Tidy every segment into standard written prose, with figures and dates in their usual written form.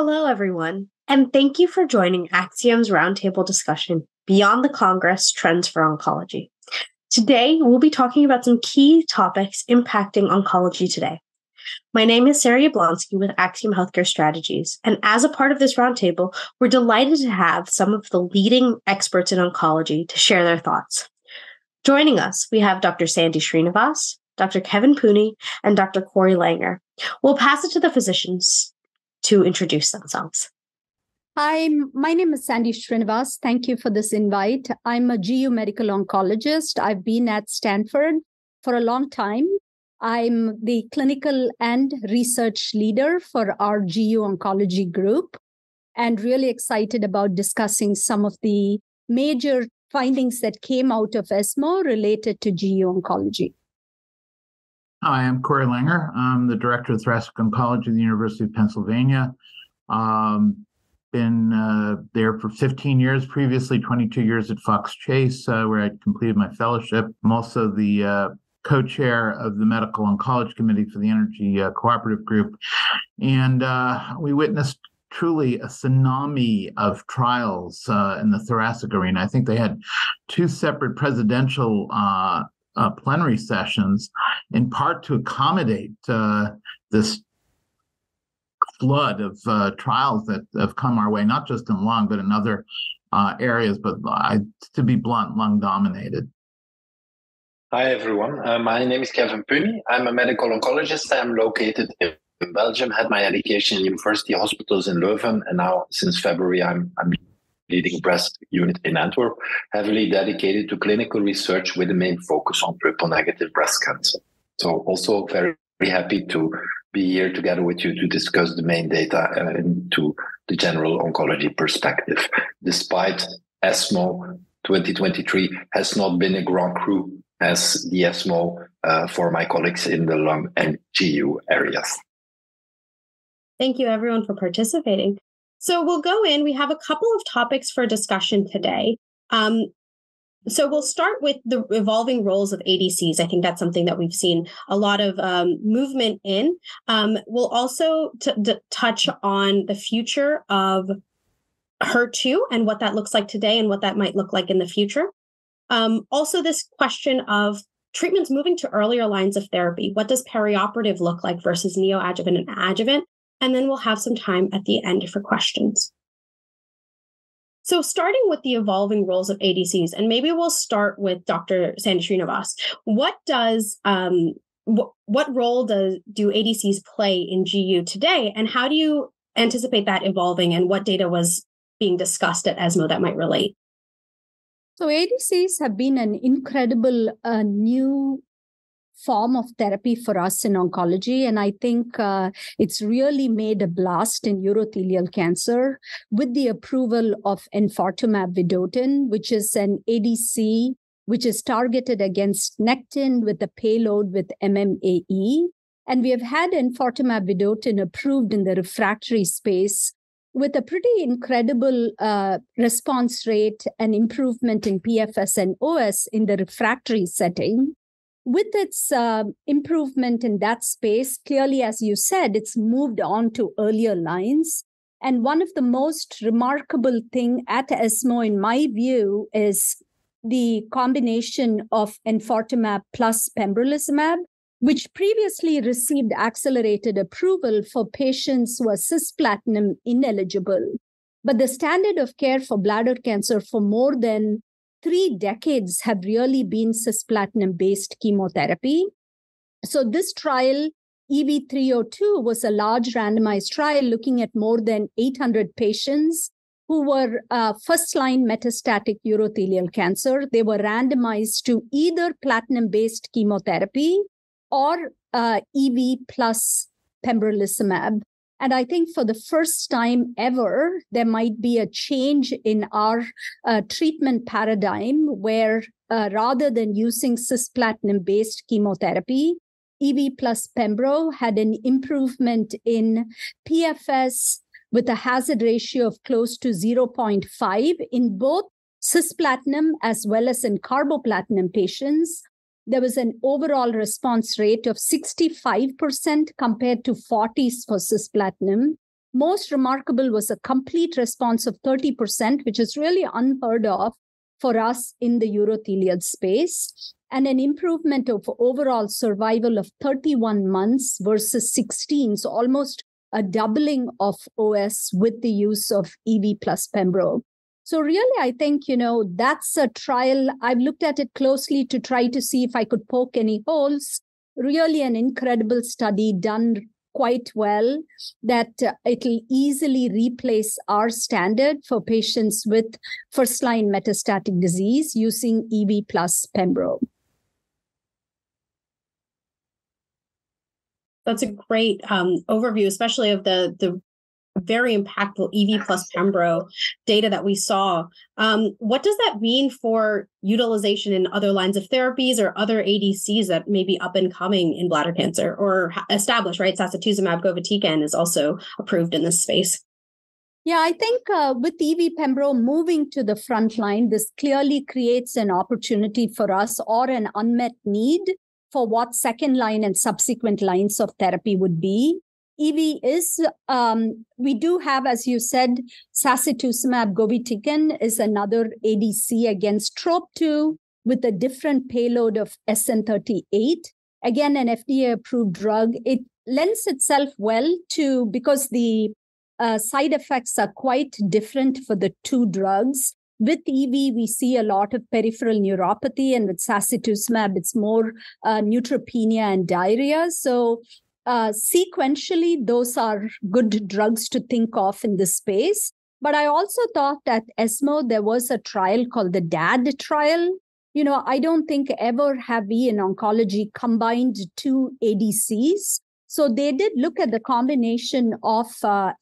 Hello, everyone, and thank you for joining Axiom's roundtable discussion, Beyond the Congress Trends for Oncology. Today, we'll be talking about some key topics impacting oncology today. My name is Sarah Yablonsky with Axiom Healthcare Strategies, and as a part of this roundtable, we're delighted to have some of the leading experts in oncology to share their thoughts. Joining us, we have Dr. Sandy Srinivas, Dr. Kevin Punie, and Dr. Corey Langer. We'll pass it to the physicians to introduce themselves. Hi, my name is Sandy Srinivas. Thank you for this invite. I'm a GU medical oncologist. I've been at Stanford for a long time. I'm the clinical and research leader for our GU oncology group, and really excited about discussing some of the major findings that came out of ESMO related to GU oncology. Hi, I'm Corey Langer. I'm the Director of Thoracic Oncology at the University of Pennsylvania. Been there for 15 years, previously 22 years at Fox Chase, where I completed my fellowship. I'm also the co-chair of the Medical Oncology Committee for the Energy Cooperative Group. And we witnessed truly a tsunami of trials in the thoracic arena. I think they had two separate presidential plenary sessions, in part to accommodate this flood of trials that have come our way, not just in lung, but in other areas, but to be blunt, lung dominated. Hi, everyone. My name is Kevin Punie. I'm a medical oncologist. I'm located in Belgium, had my education in university hospitals in Leuven, and now since February, I'm leading breast unit in Antwerp, heavily dedicated to clinical research with the main focus on triple-negative breast cancer. So also very, very happy to be here together with you to discuss the main data into the general oncology perspective. Despite ESMO 2023 has not been a grand cru as the ESMO for my colleagues in the lung and GU areas. Thank you, everyone, for participating. So we'll go in. We have a couple of topics for discussion today. So we'll start with the evolving roles of ADCs. I think that's something that we've seen a lot of movement in. We'll also touch on the future of HER2 and what that looks like today and what that might look like in the future. Also, this question of treatments moving to earlier lines of therapy. What does perioperative look like versus neoadjuvant and adjuvant? And then we'll have some time at the end for questions. So starting with the evolving roles of ADCs, and maybe we'll start with Dr. Sandy Srinivas. What role do ADCs play in GU today, and how do you anticipate that evolving, and what data was being discussed at ESMO that might relate? So ADCs have been an incredible new form of therapy for us in oncology. And I think it's really made a blast in urothelial cancer with the approval of enfortumab vedotin, which is an ADC, which is targeted against nectin with a payload with MMAE. And we have had enfortumab vedotin approved in the refractory space with a pretty incredible response rate and improvement in PFS and OS in the refractory setting. With its improvement in that space, clearly, as you said, it's moved on to earlier lines. And one of the most remarkable thing at ESMO, in my view, is the combination of enfortumab plus pembrolizumab, which previously received accelerated approval for patients who are cisplatin ineligible. But the standard of care for bladder cancer for more than 3 decades have really been cisplatin-based chemotherapy. So this trial, EV302, was a large randomized trial looking at more than 800 patients who were first-line metastatic urothelial cancer. They were randomized to either platinum-based chemotherapy or EV plus pembrolizumab. And I think for the first time ever, there might be a change in our treatment paradigm where rather than using cisplatin-based chemotherapy, EV plus pembro had an improvement in PFS with a hazard ratio of close to 0.5 in both cisplatin as well as in carboplatin patients. There was an overall response rate of 65% compared to 40s for cisplatin, most remarkable was a complete response of 30%, which is really unheard of for us in the urothelial space, and an improvement of overall survival of 31 months versus 16, so almost a doubling of OS with the use of EV plus Pembro. So really, I think, that's a trial. I've looked at it closely to try to see if I could poke any holes. Really an incredible study done quite well, that it'll easily replace our standard for patients with first-line metastatic disease using EV plus Pembro. That's a great overview, especially of the very impactful EV plus Pembro data that we saw. What does that mean for utilization in other lines of therapies or other ADCs that may be up and coming in bladder cancer or established, right? Sacituzumab govitecan is also approved in this space. Yeah, I think with EV Pembro moving to the front line, this clearly creates an opportunity for us or an unmet need for what second line and subsequent lines of therapy would be. EV is, we do have, as you said, sacituzumab govitecan is another ADC against TROP2 with a different payload of SN38. Again, an FDA-approved drug. It lends itself well to, because the side effects are quite different for the two drugs. With EV, we see a lot of peripheral neuropathy, and with sacituzumab, it's more neutropenia and diarrhea. So sequentially, those are good drugs to think of in this space. But I also thought at ESMO, there was a trial called the DAD trial. I don't think ever have we in oncology combined two ADCs. So they did look at the combination of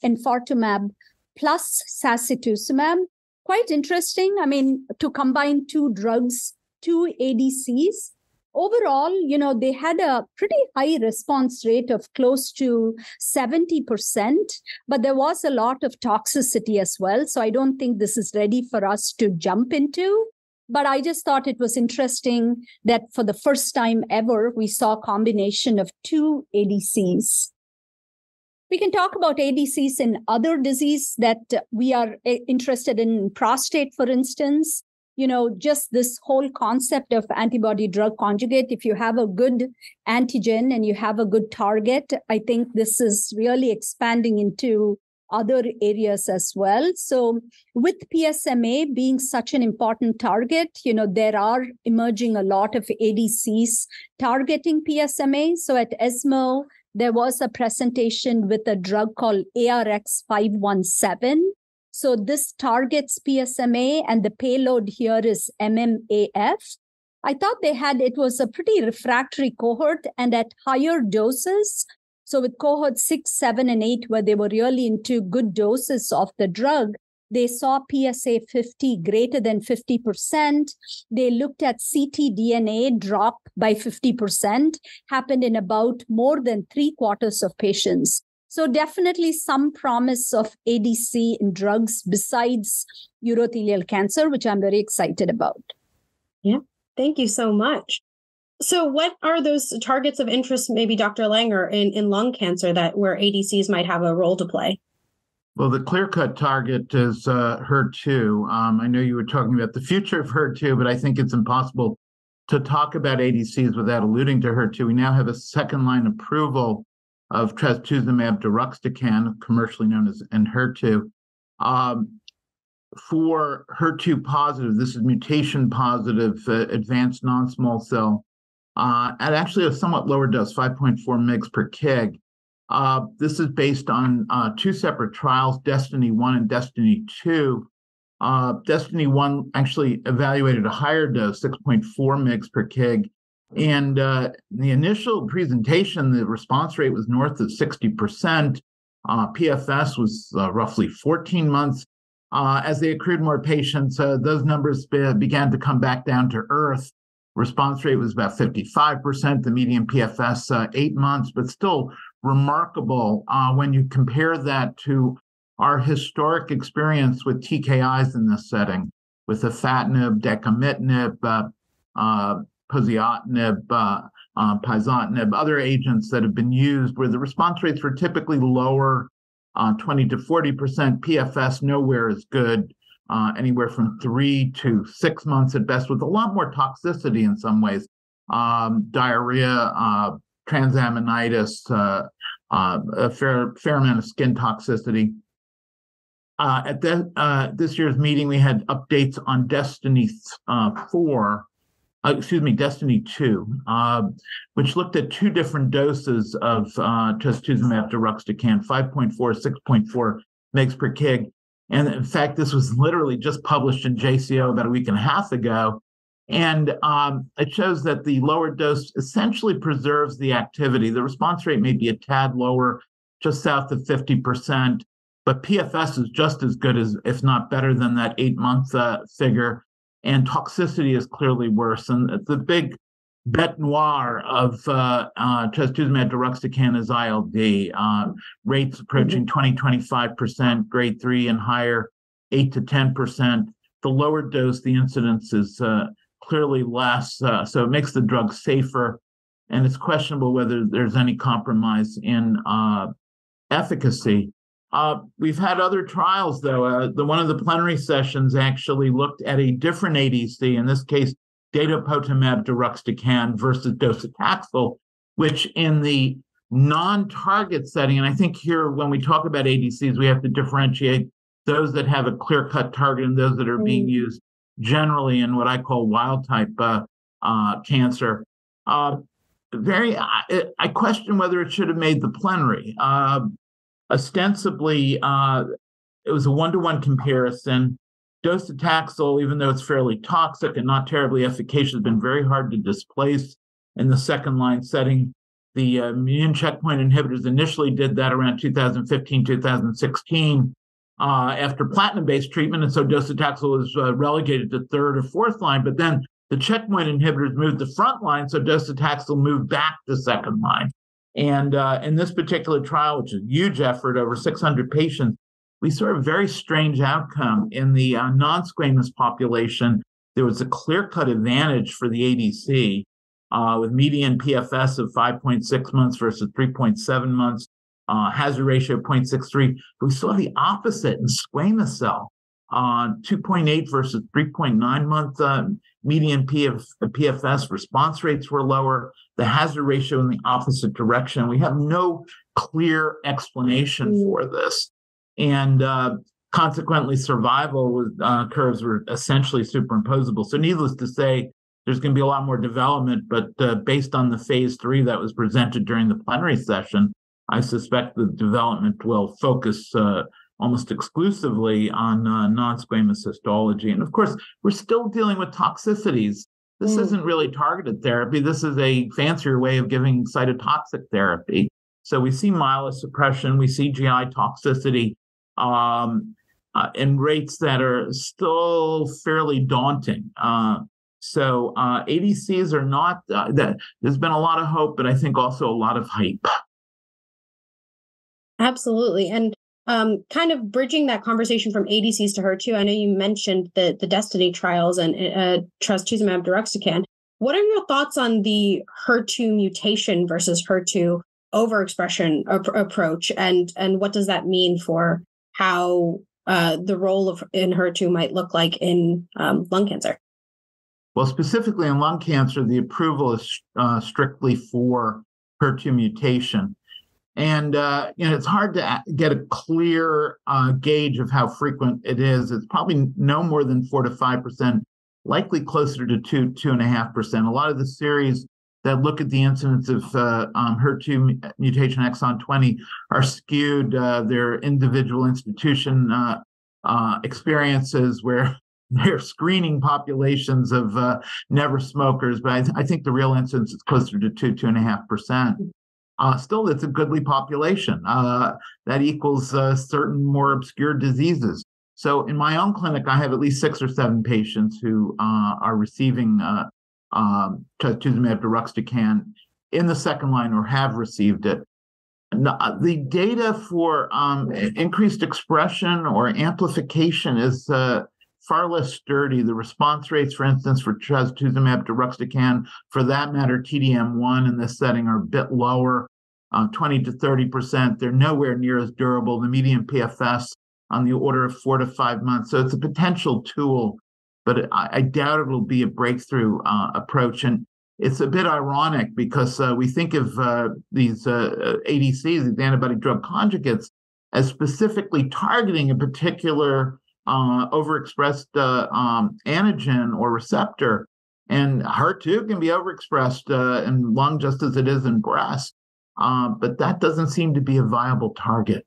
enfortumab plus sacituzumab. Quite interesting. I mean, to combine two drugs, two ADCs. Overall, they had a pretty high response rate of close to 70%, but there was a lot of toxicity as well. So I don't think this is ready for us to jump into. But I just thought it was interesting that for the first time ever, we saw a combination of two ADCs. We can talk about ADCs in other disease that we are interested in prostate, for instance. Just this whole concept of antibody drug conjugate. If you have a good antigen and you have a good target, I think this is really expanding into other areas as well. So with PSMA being such an important target, there are emerging a lot of ADCs targeting PSMA. So at ESMO, there was a presentation with a drug called ARX517. So this targets PSMA, and the payload here is MMAF. I thought it was a pretty refractory cohort, and at higher doses. So with cohort 6, 7, and 8, where they were really into good doses of the drug, they saw PSA 50 greater than 50%. They looked at ctDNA drop by 50%, happened in about more than 3/4 of patients. So definitely some promise of ADC in drugs besides urothelial cancer, which I'm very excited about. Yeah, thank you so much. So what are those targets of interest, maybe Dr. Langer, in lung cancer where ADCs might have a role to play? Well, the clear-cut target is HER2. I know you were talking about the future of HER2, but I think it's impossible to talk about ADCs without alluding to HER2. We now have a second-line approval of trastuzumab deruxtecan, commercially known as Enhertu. For HER2 positive, this is mutation positive, advanced non-small cell, at actually a somewhat lower dose, 5.4 mg per kg. This is based on two separate trials, Destiny 1 and Destiny 2. Destiny 1 actually evaluated a higher dose, 6.4 mg per kg. And the initial presentation, the response rate was north of 60%. PFS was roughly 14 months. As they accrued more patients, those numbers began to come back down to earth. Response rate was about 55%, the median PFS 8 months, but still remarkable when you compare that to our historic experience with TKIs in this setting, with afatinib, decomitinib, poziotinib, pazotinib, other agents that have been used where the response rates were typically lower 20 to 40%. PFS nowhere is good, anywhere from 3 to 6 months at best, with a lot more toxicity in some ways. Diarrhea, transaminitis, a fair amount of skin toxicity. At this year's meeting, we had updates on Destiny 2, which looked at 2 different doses of trastuzumab deruxtecan, 5.4, 6.4 mg per kg. And in fact, this was literally just published in JCO about a week and a half ago. And it shows that the lower dose essentially preserves the activity. The response rate may be a tad lower, just south of 50%, but PFS is just as good as, if not better than, that 8-month figure. And toxicity is clearly worse. And the big bête noire of trastuzumab deruxtecan is ILD. Rates approaching 20-25%, grade 3 and higher, 8 to 10%. The lower dose, the incidence is clearly less, so it makes the drug safer. And it's questionable whether there's any compromise in efficacy. We've had other trials, though. One of the plenary sessions actually looked at a different ADC, in this case, datopotamab deruxtecan versus docetaxel, which in the non-target setting, and I think here when we talk about ADCs, we have to differentiate those that have a clear-cut target and those that are being used generally in what I call wild-type cancer. I question whether it should have made the plenary. Ostensibly, it was a 1-to-1 comparison. Docetaxel, even though it's fairly toxic and not terribly efficacious, has been very hard to displace in the second-line setting. The immune checkpoint inhibitors initially did that around 2015, 2016, after platinum-based treatment, and so docetaxel was relegated to 3rd or 4th line, but then the checkpoint inhibitors moved to front line, so docetaxel moved back to 2nd line. And in this particular trial, which is a huge effort, over 600 patients, we saw a very strange outcome. In the non-squamous population, there was a clear-cut advantage for the ADC, with median PFS of 5.6 months versus 3.7 months, hazard ratio of 0.63. But we saw the opposite in squamous cell, 2.8 versus 3.9 month median PFS. Response rates were lower. The hazard ratio in the opposite direction. We have no clear explanation for this. And consequently, survival curves were essentially superimposable. So needless to say, there's going to be a lot more development, but based on the phase 3 that was presented during the plenary session, I suspect the development will focus almost exclusively on non-squamous histology. And of course, we're still dealing with toxicities. This isn't really targeted therapy. This is a fancier way of giving cytotoxic therapy. So we see myelosuppression, we see GI toxicity in rates that are still fairly daunting. So ADCs are not, there's been a lot of hope, but I think also a lot of hype. Absolutely. And kind of bridging that conversation from ADCs to HER2, I know you mentioned the Destiny trials and trastuzumab deruxtecan. What are your thoughts on the HER2 mutation versus HER2 overexpression approach, and what does that mean for how the role in HER2 might look like in lung cancer? Well, specifically in lung cancer, the approval is strictly for HER2 mutation. And it's hard to get a clear gauge of how frequent it is. It's probably no more than 4 to 5%, likely closer to 2.5%. A lot of the series that look at the incidence of HER2 mutation exon 20 are skewed. Their individual institution experiences where they're screening populations of never smokers, but I think the real incidence is closer to 2.5%. Still, it's a goodly population. That equals certain more obscure diseases. So in my own clinic, I have at least 6 or 7 patients who are receiving trastuzumab deruxtecan in the 2nd line or have received it. The data for increased expression or amplification is far less sturdy. The response rates, for instance, for trastuzumab deruxtecan, for that matter, TDM1 in this setting, are a bit lower. 20 to 30%. They're nowhere near as durable. The median PFS on the order of 4 to 5 months. So it's a potential tool, but I doubt it'll be a breakthrough approach. And it's a bit ironic because we think of these ADCs, these antibody drug conjugates, as specifically targeting a particular overexpressed antigen or receptor. And HER2 can be overexpressed in lung just as it is in breast, but that doesn't seem to be a viable target.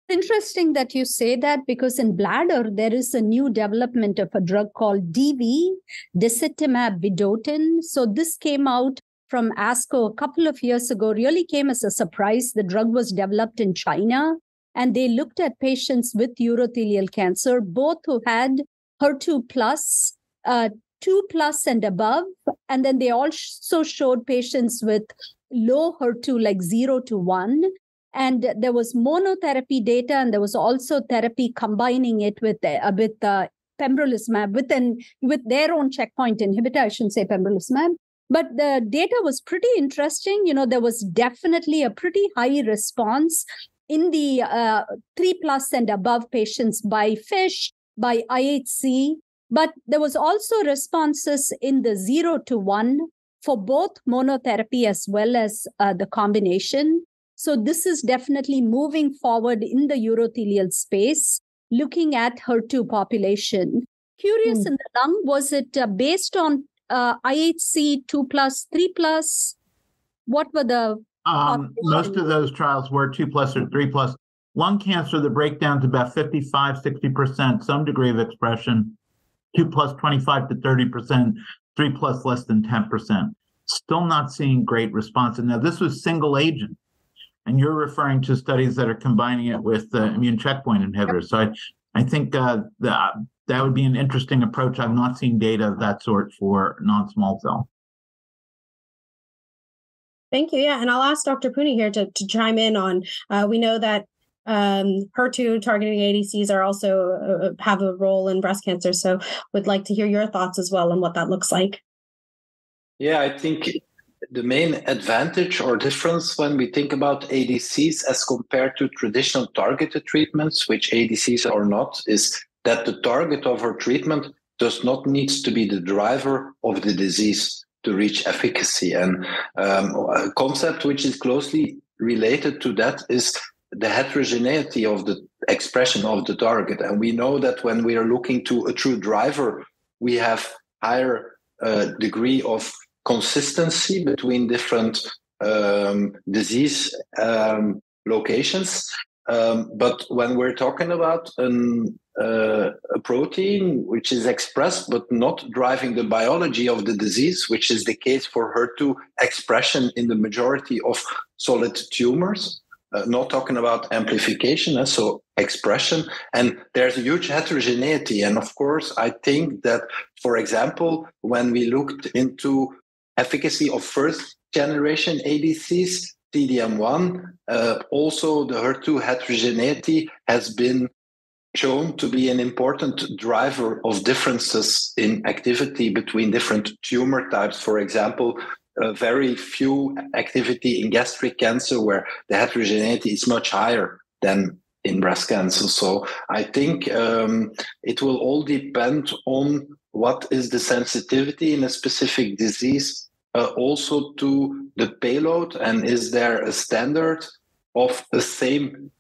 Interesting that you say that, because in bladder, there is a new development of a drug called DV, disitamab vedotin. So this came out from ASCO a couple of years ago, really came as a surprise. The drug was developed in China, and they looked at patients with urothelial cancer, both who had HER2 plus, 2 plus and above. And then they also showed patients with low HER2, like 0 to 1. And there was monotherapy data, and there was also therapy combining it with pembrolizumab, with their own checkpoint inhibitor. I shouldn't say pembrolizumab. But the data was pretty interesting. There was definitely a pretty high response in the 3 plus and above patients by FISH, by IHC. But there was also responses in the 0 to 1 for both monotherapy as well as the combination. So this is definitely moving forward in the urothelial space, looking at HER2 population. Curious, in the lung, was it based on IHC 2 plus, 3 plus? What were the most of those trials were 2 plus or 3 plus. Lung cancer, the breakdown to about 55, 60%, some degree of expression, 2 plus 25 to 30%, 3 plus less than 10%. Still not seeing great response. And now this was single agent. And you're referring to studies that are combining it with immune checkpoint inhibitors. So I think that would be an interesting approach. I've not seen data of that sort for non-small cell. Thank you. Yeah, and I'll ask Dr. Punie here to chime in on, we know that HER2 targeting ADCs are also have a role in breast cancer. So would like to hear your thoughts as well on what that looks like. Yeah, I think the main advantage or difference when we think about ADCs as compared to traditional targeted treatments, which ADCs are not, is that the target of our treatment does not need to be the driver of the disease to reach efficacy. And a concept which is closely related to that is the heterogeneity of the expression of the target. And we know that when we are looking to a true driver, we have higher degree of consistency between different disease locations. But when we're talking about a protein which is expressed but not driving the biology of the disease, which is the case for HER2 expression in the majority of solid tumors, not talking about amplification, so expression. And there's a huge heterogeneity. And of course, I think that, for example, when we looked into efficacy of first generation ADCs, TDM1, also the HER2 heterogeneity has been shown to be an important driver of differences in activity between different tumor types. For example, very few activity in gastric cancer where the heterogeneity is much higher than in breast cancer. So I think it will all depend on what is the sensitivity in a specific disease, also to the payload, and is there a standard of the same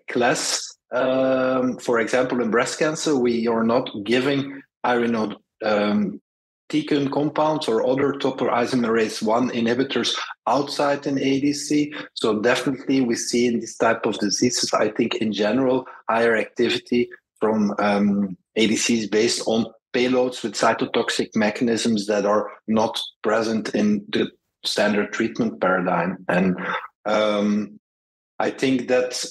class? For example, in breast cancer, we are not giving irinotecan compounds or other topoisomerase 1 inhibitors outside an ADC. So definitely we see in this type of diseases, I think in general, higher activity from ADCs based on payloads with cytotoxic mechanisms that are not present in the standard treatment paradigm. And I think that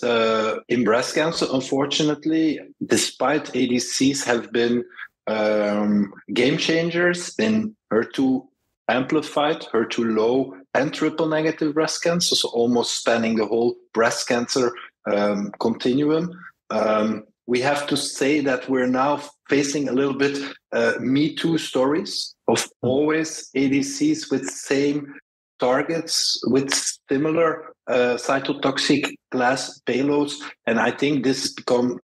in breast cancer, unfortunately, despite ADCs have been game changers in HER2 amplified, HER2 low, and triple negative breast cancer, so almost spanning the whole breast cancer continuum. We have to say that we're now facing a little bit Me Too stories of always ADCs with same targets with similar cytotoxic class payloads, and I think this has become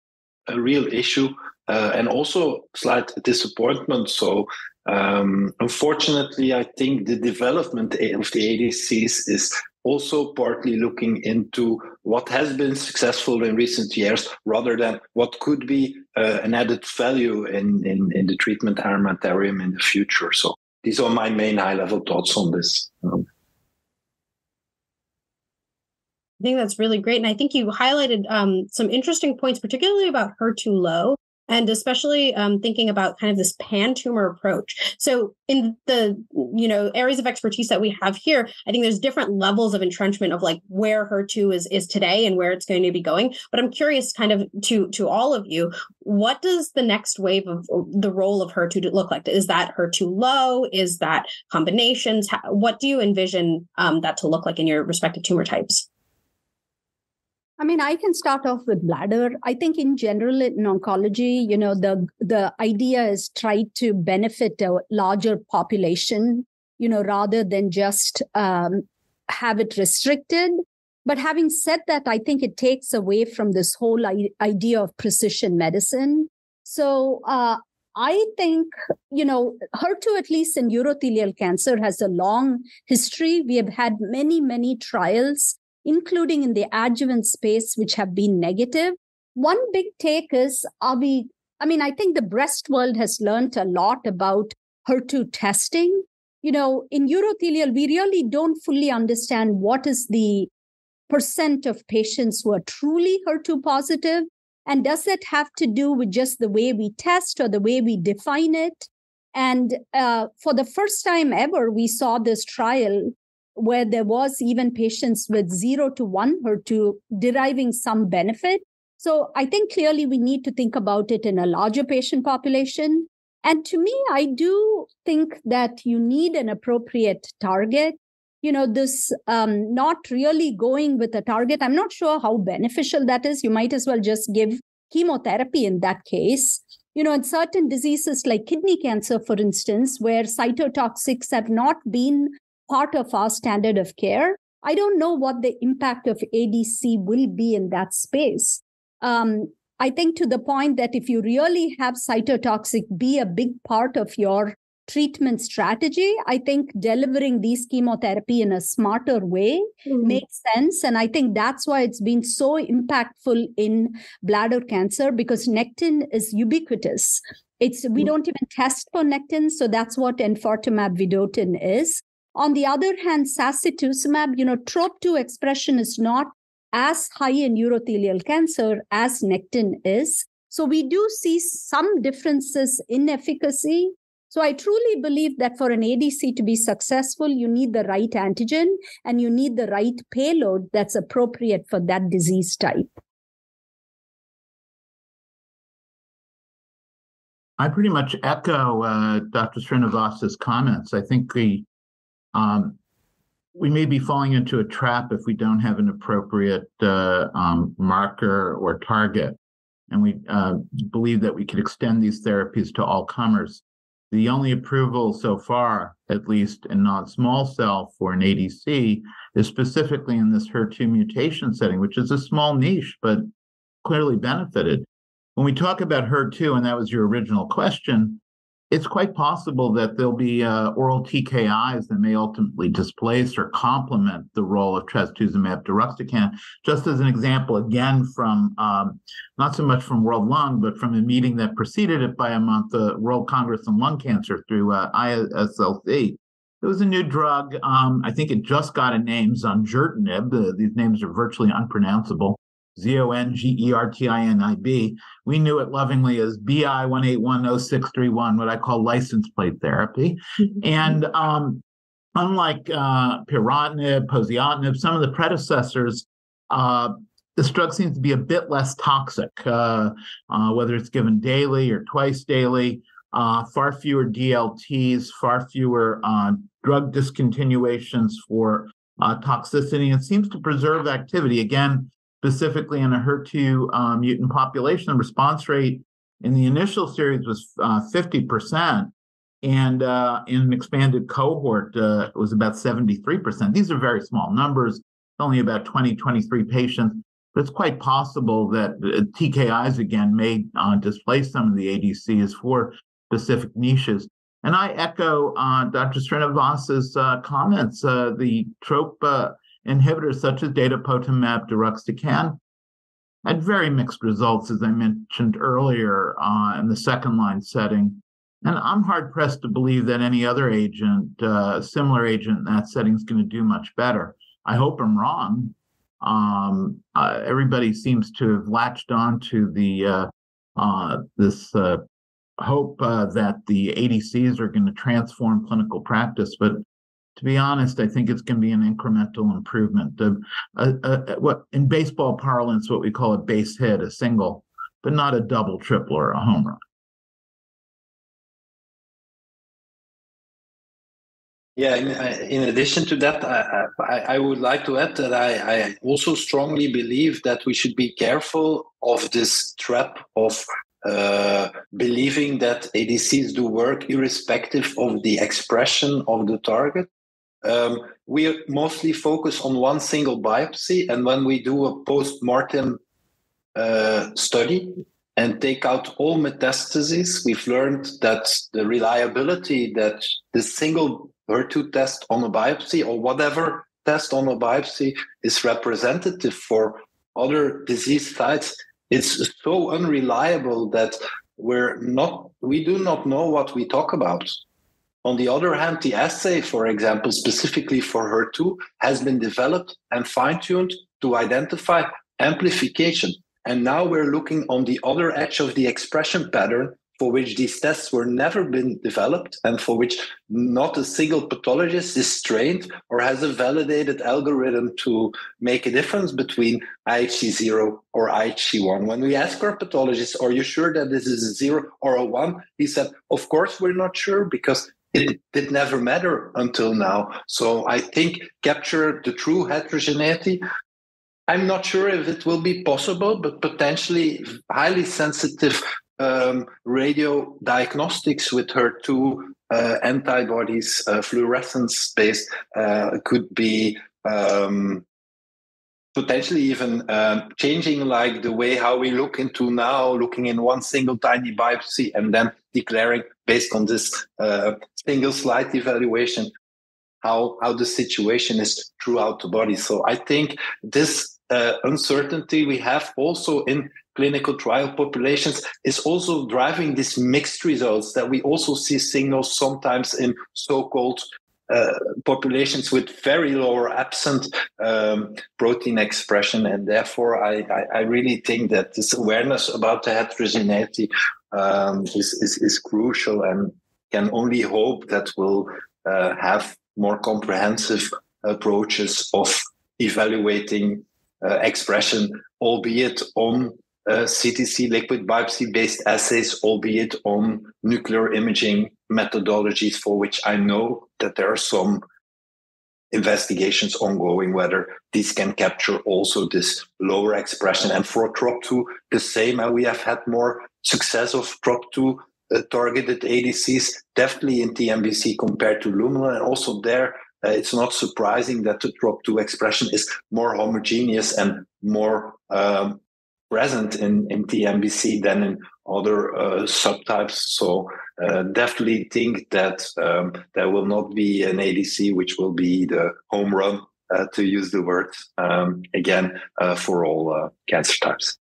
a real issue and also slight disappointment. So unfortunately, I think the development of the ADCs is also partly looking into what has been successful in recent years rather than what could be an added value in the treatment armamentarium in the future. So these are my main high-level thoughts on this. I think that's really great. And I think you highlighted some interesting points, particularly about HER2 low, and especially thinking about kind of this pan-tumor approach. So in the areas of expertise that we have here, I think there's different levels of entrenchment of like where HER2 is today and where it's going to be going. But I'm curious kind of to all of you, what does the next wave of the role of HER2 look like? Is that HER2 low? Is that combinations? What do you envision that to look like in your respective tumor types? I mean, I can start off with bladder. I think in general in oncology, the idea is try to benefit a larger population, rather than just have it restricted. But having said that, I think it takes away from this whole idea of precision medicine. So I think, HER2, at least in urothelial cancer, has a long history. We have had many, many trials, including in the adjuvant space, which have been negative. One big take is, I think the breast world has learned a lot about HER2 testing. In urothelial, we really don't fully understand what is the percent of patients who are truly HER2 positive. And does that have to do with just the way we test or the way we define it? And for the first time ever, we saw this trial where there was even patients with 0 to 1 HER2 deriving some benefit. So I think clearly we need to think about it in a larger patient population. And to me, I do think that you need an appropriate target. This not really going with a target, I'm not sure how beneficial that is. You might as well just give chemotherapy in that case. In certain diseases like kidney cancer, for instance, where cytotoxics have not been part of our standard of care, I don't know what the impact of ADC will be in that space. I think to the point that if you really have cytotoxic be a big part of your treatment strategy, I think delivering these chemotherapy in a smarter way makes sense. And I think that's why it's been so impactful in bladder cancer, because Nectin is ubiquitous. We don't even test for Nectin, so that's what enfortumab vedotin is. On the other hand, sacituzumab, TROP2 expression is not as high in urothelial cancer as Nectin is. So we do see some differences in efficacy. So I truly believe that for an ADC to be successful, you need the right antigen and you need the right payload that's appropriate for that disease type. I pretty much echo Dr. Srinivas's comments. I think we may be falling into a trap if we don't have an appropriate marker or target. And we believe that we could extend these therapies to all comers. The only approval so far, at least in non-small cell for an ADC, is specifically in this HER2 mutation setting, which is a small niche, but clearly benefited. When we talk about HER2, and that was your original question, it's quite possible that there'll be oral TKIs that may ultimately displace or complement the role of trastuzumab deruxtecan. Just as an example, again, from not so much from World Lung, but from a meeting that preceded it by a month, the World Congress on Lung Cancer through ISLC. There was a new drug. I think it just got a name, zongertinib. These names are virtually unpronounceable. ZONGERTINIB. We knew it lovingly as BI 1810631, what I call license plate therapy. And unlike piratinib, poziotinib, some of the predecessors, this drug seems to be a bit less toxic, whether it's given daily or twice daily. Far fewer DLTs, far fewer drug discontinuations for toxicity, and seems to preserve activity. Again, specifically in a HER2 mutant population, the response rate in the initial series was 50%. And in an expanded cohort, it was about 73%. These are very small numbers, only about 20, 23 patients. But it's quite possible that TKIs, again, may displace some of the ADCs for specific niches. And I echo Dr. Srinivas's comments. The trope inhibitors such as datopotamab deruxtecan had very mixed results, as I mentioned earlier, in the second-line setting. And I'm hard-pressed to believe that any other agent, similar agent in that setting, is going to do much better. I hope I'm wrong. Everybody seems to have latched on to the this hope that the ADCs are going to transform clinical practice. But to be honest, I think it's going to be an incremental improvement. What in baseball parlance, what we call a base hit, a single, but not a double, triple, or a home run. Yeah, in addition to that, I would like to add that I also strongly believe that we should be careful of this trap of believing that ADCs do work irrespective of the expression of the target. We mostly focus on one single biopsy, and when we do a post-mortem study and take out all metastases, we've learned that the reliability that the single HER2 test on a biopsy or whatever test on a biopsy is representative for other disease sites, it's so unreliable that we do not know what we talk about. On the other hand, the assay, for example, specifically for HER2, has been developed and fine-tuned to identify amplification. And now we're looking on the other edge of the expression pattern for which these tests were never been developed and for which not a single pathologist is trained or has a validated algorithm to make a difference between IHC0 or IHC1. When we ask our pathologist, are you sure that this is a 0 or a 1? He said, of course, we're not sure because it did never matter until now. So I think capture the true heterogeneity. I'm not sure if it will be possible, but potentially highly sensitive radio diagnostics with HER2 antibodies, fluorescence-based, could be potentially even changing like the way how we look into now, looking in one single tiny biopsy and then declaring based on this single slide evaluation how the situation is throughout the body. So I think this uncertainty we have also in clinical trial populations is also driving these mixed results, that we also see signals sometimes in so-called populations with very lower absent protein expression. And therefore, I really think that this awareness about the heterogeneity is crucial, and can only hope that we'll have more comprehensive approaches of evaluating expression, albeit on CTC liquid biopsy-based assays, albeit on nuclear imaging methodologies, for which I know that there are some investigations ongoing whether these can capture also this lower expression. And for TROP2, the same, and we have had more success of TROP2 targeted ADCs, definitely in TNBC compared to Lumina. And also there, it's not surprising that the TROP2 expression is more homogeneous and more present in TNBC than in other subtypes. So definitely think that there will not be an ADC which will be the home run, to use the word, again, for all cancer types.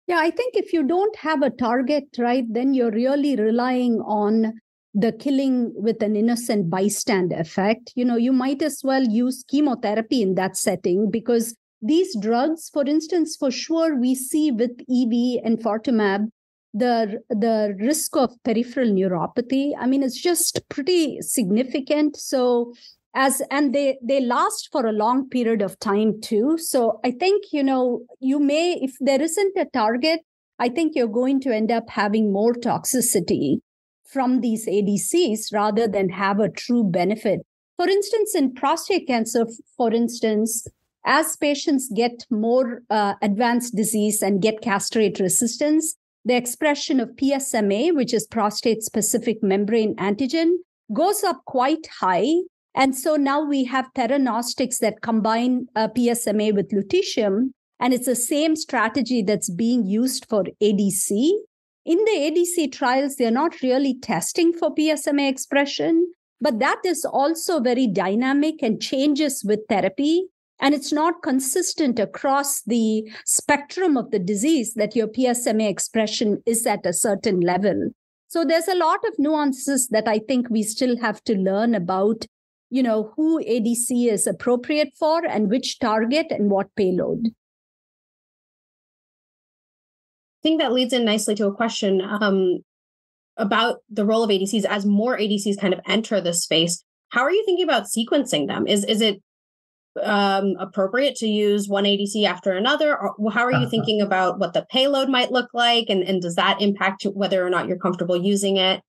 Yeah, I think if you don't have a target, right, then you're really relying on the killing with an innocent bystander effect. You know, you might as well use chemotherapy in that setting, because these drugs, for instance, for sure, we see with EV and enfortumab, the risk of peripheral neuropathy. I mean, it's just pretty significant. So and they last for a long period of time too. So I think, you know, you may, if there isn't a target, I think you're going to end up having more toxicity from these ADCs rather than have a true benefit. For instance, in prostate cancer, for instance, as patients get more advanced disease and get castrate resistance, the expression of PSMA, which is prostate-specific membrane antigen, goes up quite high. And so now we have theranostics that combine PSMA with lutetium, and it's the same strategy that's being used for ADC. In the ADC trials, they're not really testing for PSMA expression, but that is also very dynamic and changes with therapy. And it's not consistent across the spectrum of the disease that your PSMA expression is at a certain level. So there's a lot of nuances that I think we still have to learn about, who ADC is appropriate for and which target and what payload. I think that leads in nicely to a question about the role of ADCs as more ADCs kind of enter the space. How are you thinking about sequencing them? Is it appropriate to use one ADC after another? Or how are you thinking about what the payload might look like? And does that impact whether or not you're comfortable using it?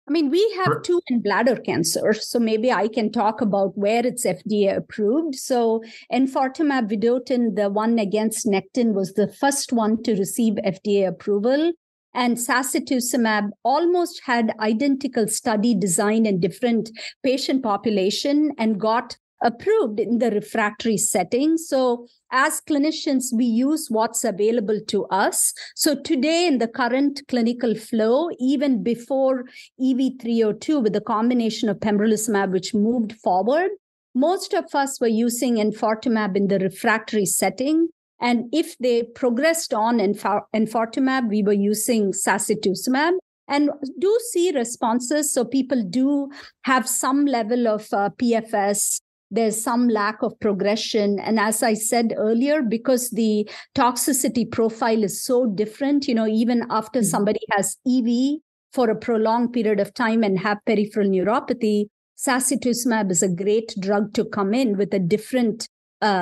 I mean, we have two in bladder cancer, so maybe I can talk about where it's FDA approved. So enfortumab vedotin, the one against Nectin, was the first one to receive FDA approval. And sacituzumab almost had identical study design in different patient population and got approved in the refractory setting. So as clinicians, we use what's available to us. So today in the current clinical flow, even before EV-302 with the combination of pembrolizumab, which moved forward, most of us were using enfortumab in the refractory setting. And if they progressed on enfortumab, we were using sacituzumab and do see responses. So people do have some level of PFS. There's some lack of progression. And as I said earlier, because the toxicity profile is so different, even after somebody has EV for a prolonged period of time and have peripheral neuropathy, sacituzumab is a great drug to come in with a different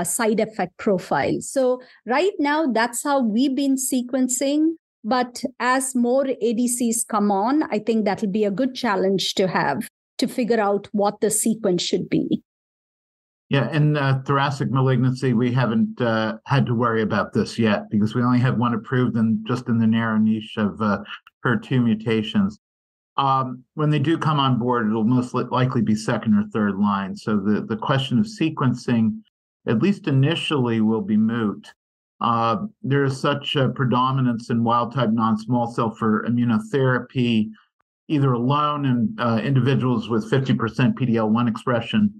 side effect profile. So right now, that's how we've been sequencing. But as more ADCs come on, I think that'll be a good challenge to have to figure out what the sequence should be. Yeah, in thoracic malignancy, we haven't had to worry about this yet because we only have one approved and just in the narrow niche of HER2 mutations. When they do come on board, it'll most likely be second or third line. So the question of sequencing, at least initially, will be moot. There is such a predominance in wild-type non-small cell for immunotherapy, either alone in individuals with 50% PD-L1 expression,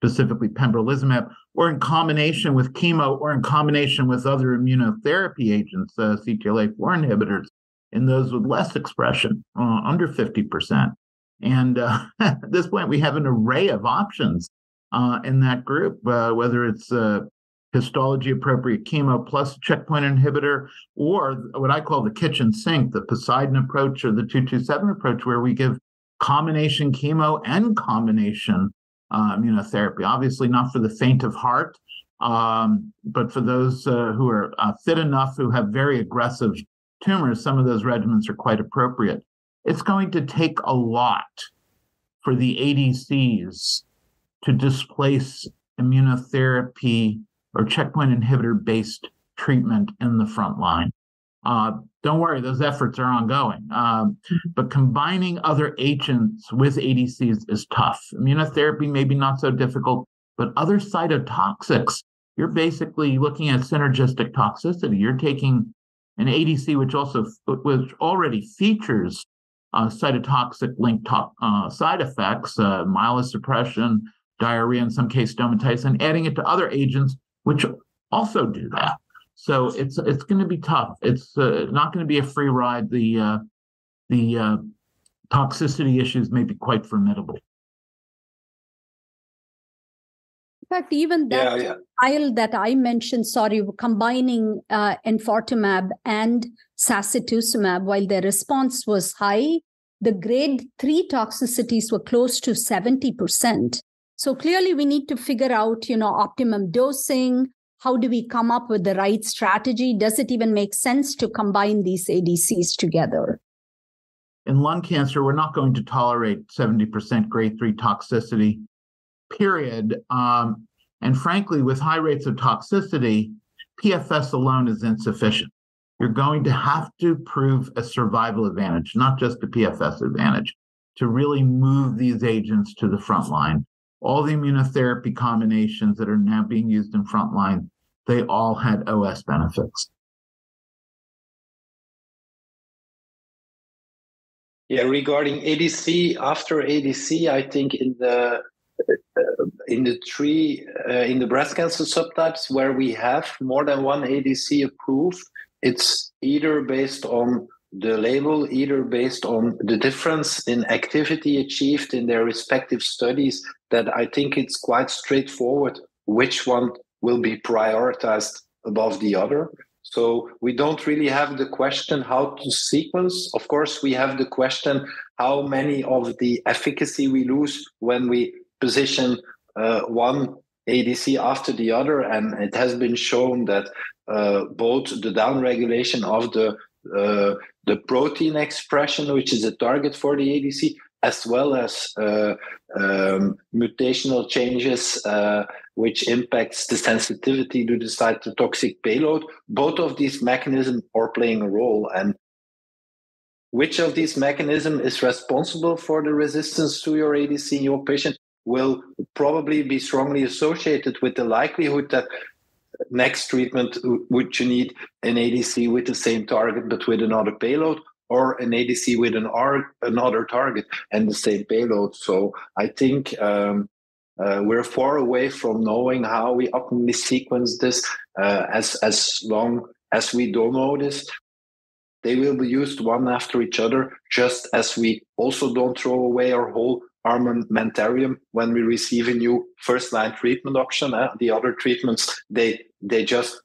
specifically pembrolizumab, or in combination with chemo, or in combination with other immunotherapy agents, CTLA-4 inhibitors, in those with less expression, under 50%. And at this point, we have an array of options in that group, whether it's histology-appropriate chemo plus checkpoint inhibitor, or what I call the kitchen sink, the Poseidon approach or the 227 approach, where we give combination chemo and combination immunotherapy. Obviously not for the faint of heart, but for those who are fit enough, who have very aggressive tumors, some of those regimens are quite appropriate. It's going to take a lot for the ADCs to displace immunotherapy or checkpoint inhibitor-based treatment in the front line. Don't worry, those efforts are ongoing. But combining other agents with ADCs is tough. Immunotherapy maybe not so difficult, but other cytotoxics, you're basically looking at synergistic toxicity. You're taking an ADC which already features cytotoxic linked side effects, myelosuppression, diarrhea, in some case stomatitis, and adding it to other agents which also do that. So it's going to be tough. It's not going to be a free ride. The toxicity issues may be quite formidable. In fact, even that trial that I mentioned, combining enfortumab and sacituzumab, while their response was high, the grade 3 toxicities were close to 70%. So clearly we need to figure out, optimum dosing. How do we come up with the right strategy? Does it even make sense to combine these ADCs together? In lung cancer, we're not going to tolerate 70% grade 3 toxicity, period. And frankly, with high rates of toxicity, PFS alone is insufficient. you're going to have to prove a survival advantage, not just a PFS advantage, to really move these agents to the front line. All the immunotherapy combinations that are now being used in frontline, they all had OS benefits. Yeah, regarding ADC, after ADC, I think in the breast cancer subtypes where we have more than one ADC approved, it's either based on the label, either based on the difference in activity achieved in their respective studies, that I think it's quite straightforward which one will be prioritized above the other. So we don't really have the question how to sequence. Of course, we have the question how many of the efficacy we lose when we position one ADC after the other. And it has been shown that both the downregulation of the protein expression, which is a target for the ADC, as well as mutational changes, which impacts the sensitivity to the cytotoxic payload. Both of these mechanisms are playing a role. And which of these mechanisms is responsible for the resistance to your ADC in your patient will probably be strongly associated with the likelihood that next treatment would you need an ADC with the same target but with another payload, or an ADC with another target and the same payload. So I think we're far away from knowing how we optimally sequence this. As long as we don't know this, they will be used one after each other, just as we also don't throw away our whole armamentarium when we receive a new first-line treatment option. The other treatments, they just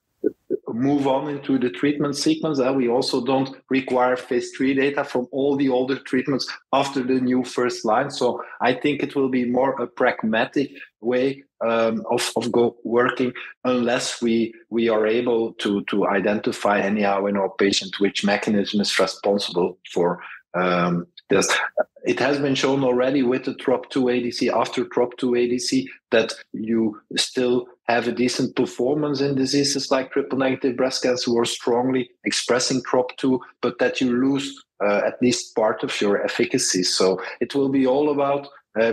move on into the treatment sequence. We also don't require phase 3 data from all the older treatments after the new first line. So I think it will be more a pragmatic way of working, unless we are able to identify anyhow in our patient which mechanism is responsible for this. It has been shown already with the TROP2 ADC, after TROP2 ADC, that you still have a decent performance in diseases like triple-negative breast cancer who are strongly expressing TROP2, but that you lose at least part of your efficacy. So it will be all about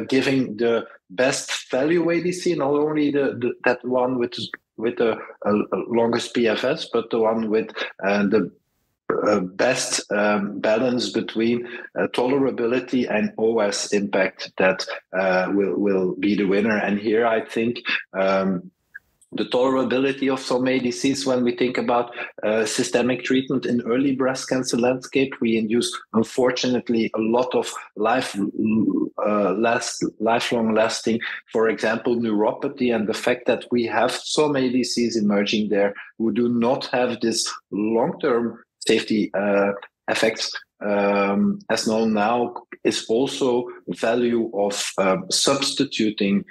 giving the best value ADC, not only that one with the longest PFS, but the one with the best balance between tolerability and OS impact that will be the winner. And here I think the tolerability of some ADCs, when we think about systemic treatment in early breast cancer landscape, we induce, unfortunately, a lot of lifelong lasting, for example, neuropathy, and the fact that we have some ADCs emerging there who do not have this long-term safety effects as known now is also value of substituting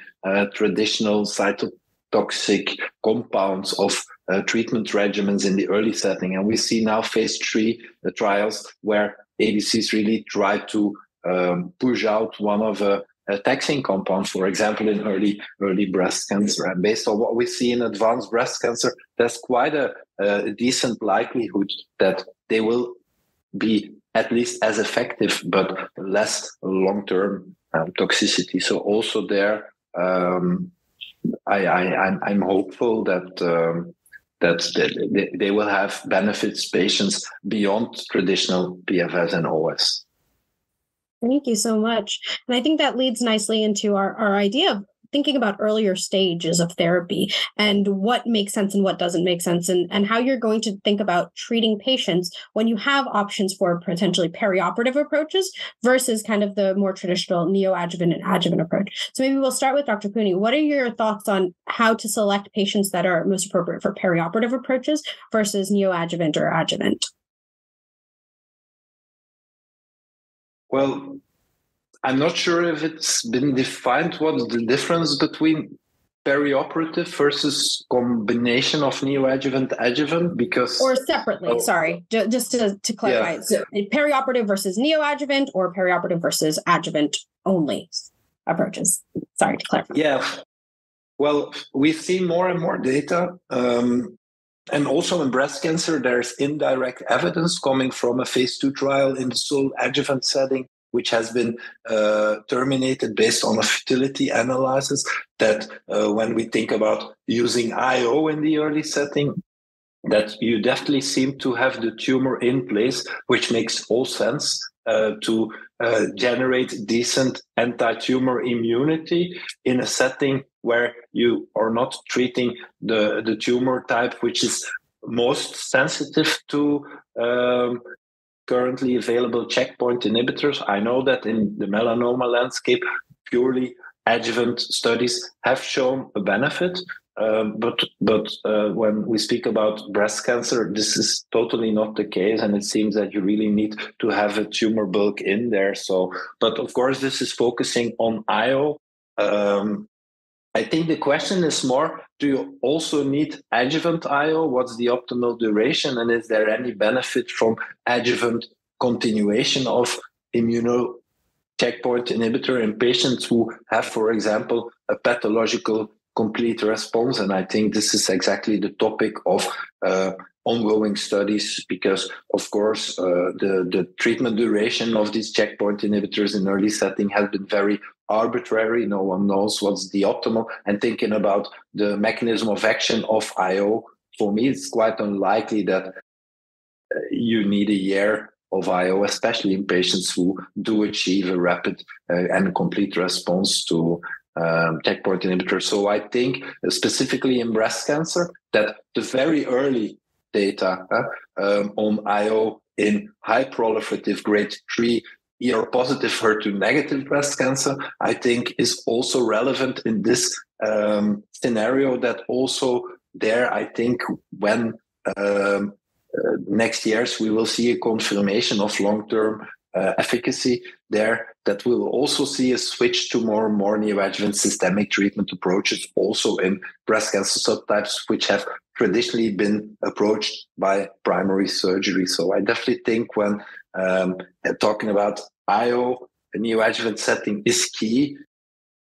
traditional cytotoxic compounds of treatment regimens in the early setting. And we see now phase 3 trials where ADCs really try to push out one of a taxane compound, for example, in early breast cancer. And based on what we see in advanced breast cancer, there's quite a decent likelihood that they will be at least as effective, but less long-term toxicity. So also there, I'm hopeful that they will have benefits patients beyond traditional PFS and OS. Thank you so much. And I think that leads nicely into our idea of thinking about earlier stages of therapy and what makes sense and what doesn't make sense, and how you're going to think about treating patients when you have options for potentially perioperative approaches versus kind of the more traditional neoadjuvant and adjuvant approach. So maybe we'll start with Dr. Punie. What are your thoughts on how to select patients that are most appropriate for perioperative approaches versus neoadjuvant or adjuvant? Well, I'm not sure if it's been defined what's the difference between perioperative versus combination of neoadjuvant adjuvant, because or separately. Sorry, just to clarify. Yeah. So perioperative versus neoadjuvant, or perioperative versus adjuvant only approaches. Sorry to clarify. Yeah. Well, we see more and more data And also in breast cancer, there's indirect evidence coming from a phase 2 trial in the sole adjuvant setting, which has been terminated based on a futility analysis, that when we think about using IO in the early setting, that you definitely seem to have the tumor in place, which makes all sense to generate decent anti-tumor immunity in a setting where you are not treating the tumor type which is most sensitive to currently available checkpoint inhibitors. I know that in the melanoma landscape, purely adjuvant studies have shown a benefit. But when we speak about breast cancer, this is totally not the case, and it seems that you really need to have a tumor bulk in there. So, but of course, this is focusing on IO. I think the question is more: do you also need adjuvant IO? What's the optimal duration, and is there any benefit from adjuvant continuation of immuno checkpoint inhibitor in patients who have, for example, a pathological complete response? And I think this is exactly the topic of ongoing studies, because of course the treatment duration of these checkpoint inhibitors in early setting has been very arbitrary. No one knows what's the optimal. And thinking about the mechanism of action of IO, for me, it's quite unlikely that you need a year of IO, especially in patients who do achieve a rapid and complete response to checkpoint inhibitors. So I think specifically in breast cancer that the very early data on IO in high proliferative grade 3 ER positive HER2 negative breast cancer, I think is also relevant in this scenario. That also there, I think when next years we will see a confirmation of long-term efficacy there, that we will also see a switch to more and more neoadjuvant systemic treatment approaches also in breast cancer subtypes which have traditionally been approached by primary surgery. So I definitely think when talking about IO, the neoadjuvant setting is key.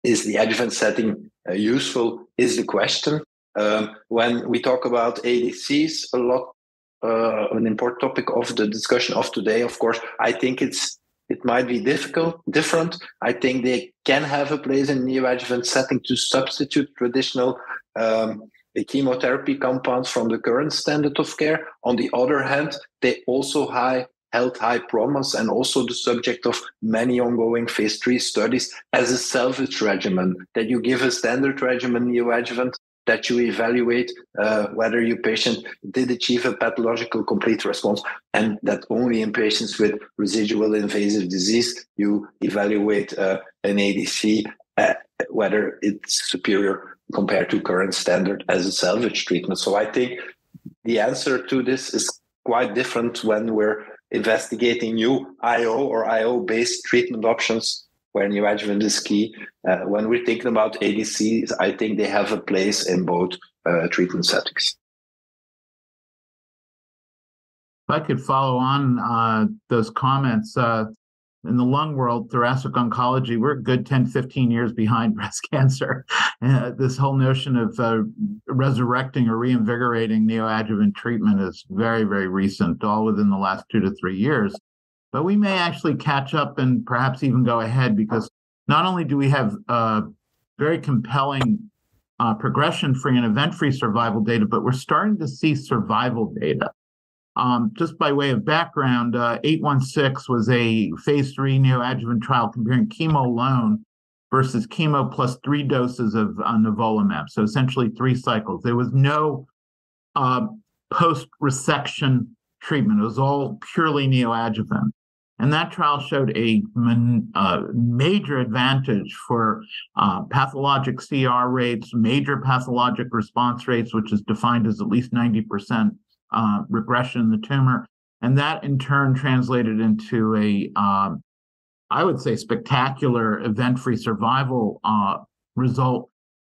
Is the adjuvant setting useful is the question. When we talk about ADCs a lot, an important topic of the discussion of today, of course, I think it might be different. I think they can have a place in neoadjuvant setting to substitute traditional chemotherapy compounds from the current standard of care. On the other hand, they also held high promise and also the subject of many ongoing phase 3 studies as a salvage regimen, that you give a standard regimen neoadjuvant, that you evaluate whether your patient did achieve a pathological complete response, and that only in patients with residual invasive disease, you evaluate an ADC, whether it's superior compared to current standard as a salvage treatment. So I think the answer to this is quite different when we're investigating new IO or IO-based treatment options, where neoadjuvant is key. When we're thinking about ADCs, I think they have a place in both treatment settings. If I could follow on those comments, in the lung world, thoracic oncology, we're a good 10, 15 years behind breast cancer. This whole notion of resurrecting or reinvigorating neoadjuvant treatment is very, very recent, all within the last 2 to 3 years. But we may actually catch up and perhaps even go ahead, because not only do we have very compelling progression-free and event-free survival data, but we're starting to see survival data. Just by way of background, 816 was a phase 3 neoadjuvant trial comparing chemo alone versus chemo plus 3 doses of nivolumab, so essentially 3 cycles. There was no post-resection treatment. It was all purely neoadjuvant. And that trial showed a major advantage for pathologic CR rates, major pathologic response rates, which is defined as at least 90% regression in the tumor. And that in turn translated into a, I would say, spectacular event-free survival result,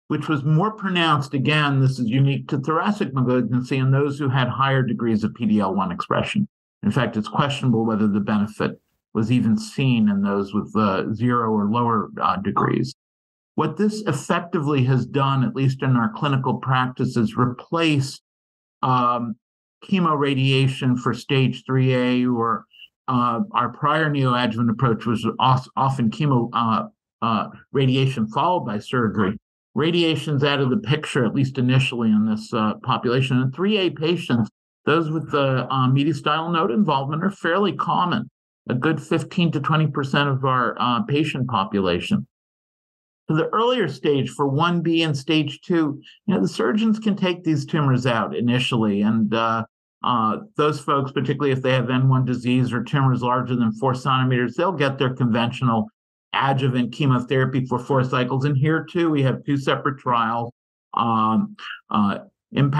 which was more pronounced. Again, this is unique to thoracic malignancy in those who had higher degrees of PD-L1 expression. In fact, it's questionable whether the benefit was even seen in those with 0 or lower degrees. What this effectively has done, at least in our clinical practice, is replace chemoradiation for stage 3A, or our prior neoadjuvant approach was often chemo radiation followed by surgery. Radiation's out of the picture, at least initially, in this population. And 3A patients, those with the mediastinal node involvement, are fairly common, a good 15 to 20% of our patient population. For the earlier stage, for 1B and stage 2, the surgeons can take these tumors out initially. And those folks, particularly if they have N1 disease or tumors larger than 4 centimeters, they'll get their conventional adjuvant chemotherapy for 4 cycles. And here, too, we have 2 separate trials, IMpower 10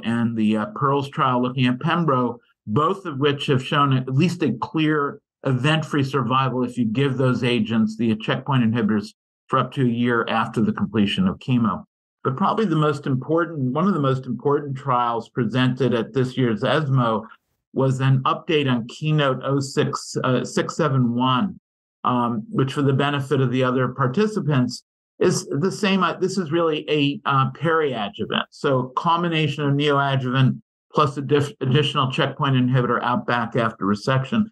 and the PEARLS trial looking at Pembro, both of which have shown at least a clear event-free survival if you give those agents, the checkpoint inhibitors, for up to a year after the completion of chemo. But probably one of the most important trials presented at this year's ESMO was an update on Keynote 671, which, for the benefit of the other participants, is the same. This is really a peri-adjuvant. So combination of neoadjuvant plus additional checkpoint inhibitor out back after resection.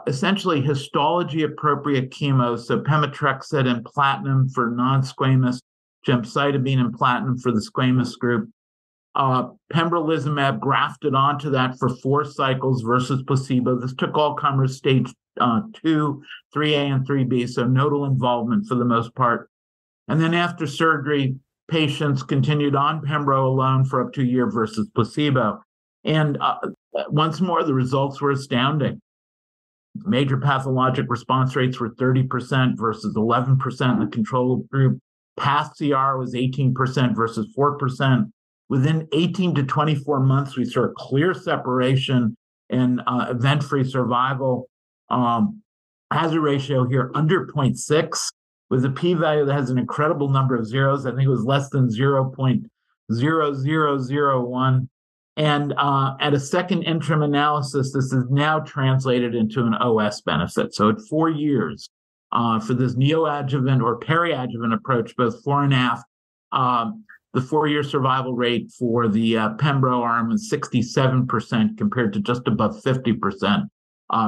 Essentially histology-appropriate chemo, so pemetrexed and platinum for non-squamous, gemcitabine and platinum for the squamous group, pembrolizumab grafted onto that for 4 cycles versus placebo. This took all comers stage 2, 3A, and 3B, so nodal involvement for the most part. And then after surgery, patients continued on pembro alone for up to a year versus placebo. And once more, the results were astounding. Major pathologic response rates were 30% versus 11% in the control group. Path CR was 18% versus 4%. Within 18 to 24 months, we saw a clear separation in event-free survival. Hazard ratio here under 0.6, with a p-value that has an incredible number of zeros. I think it was less than 0.0001. And at a second interim analysis, this is now translated into an OS benefit. So at 4 years, for this neoadjuvant or peri-adjuvant approach, both 4.5, the 4-year survival rate for the Pembro arm is 67% compared to just above 50%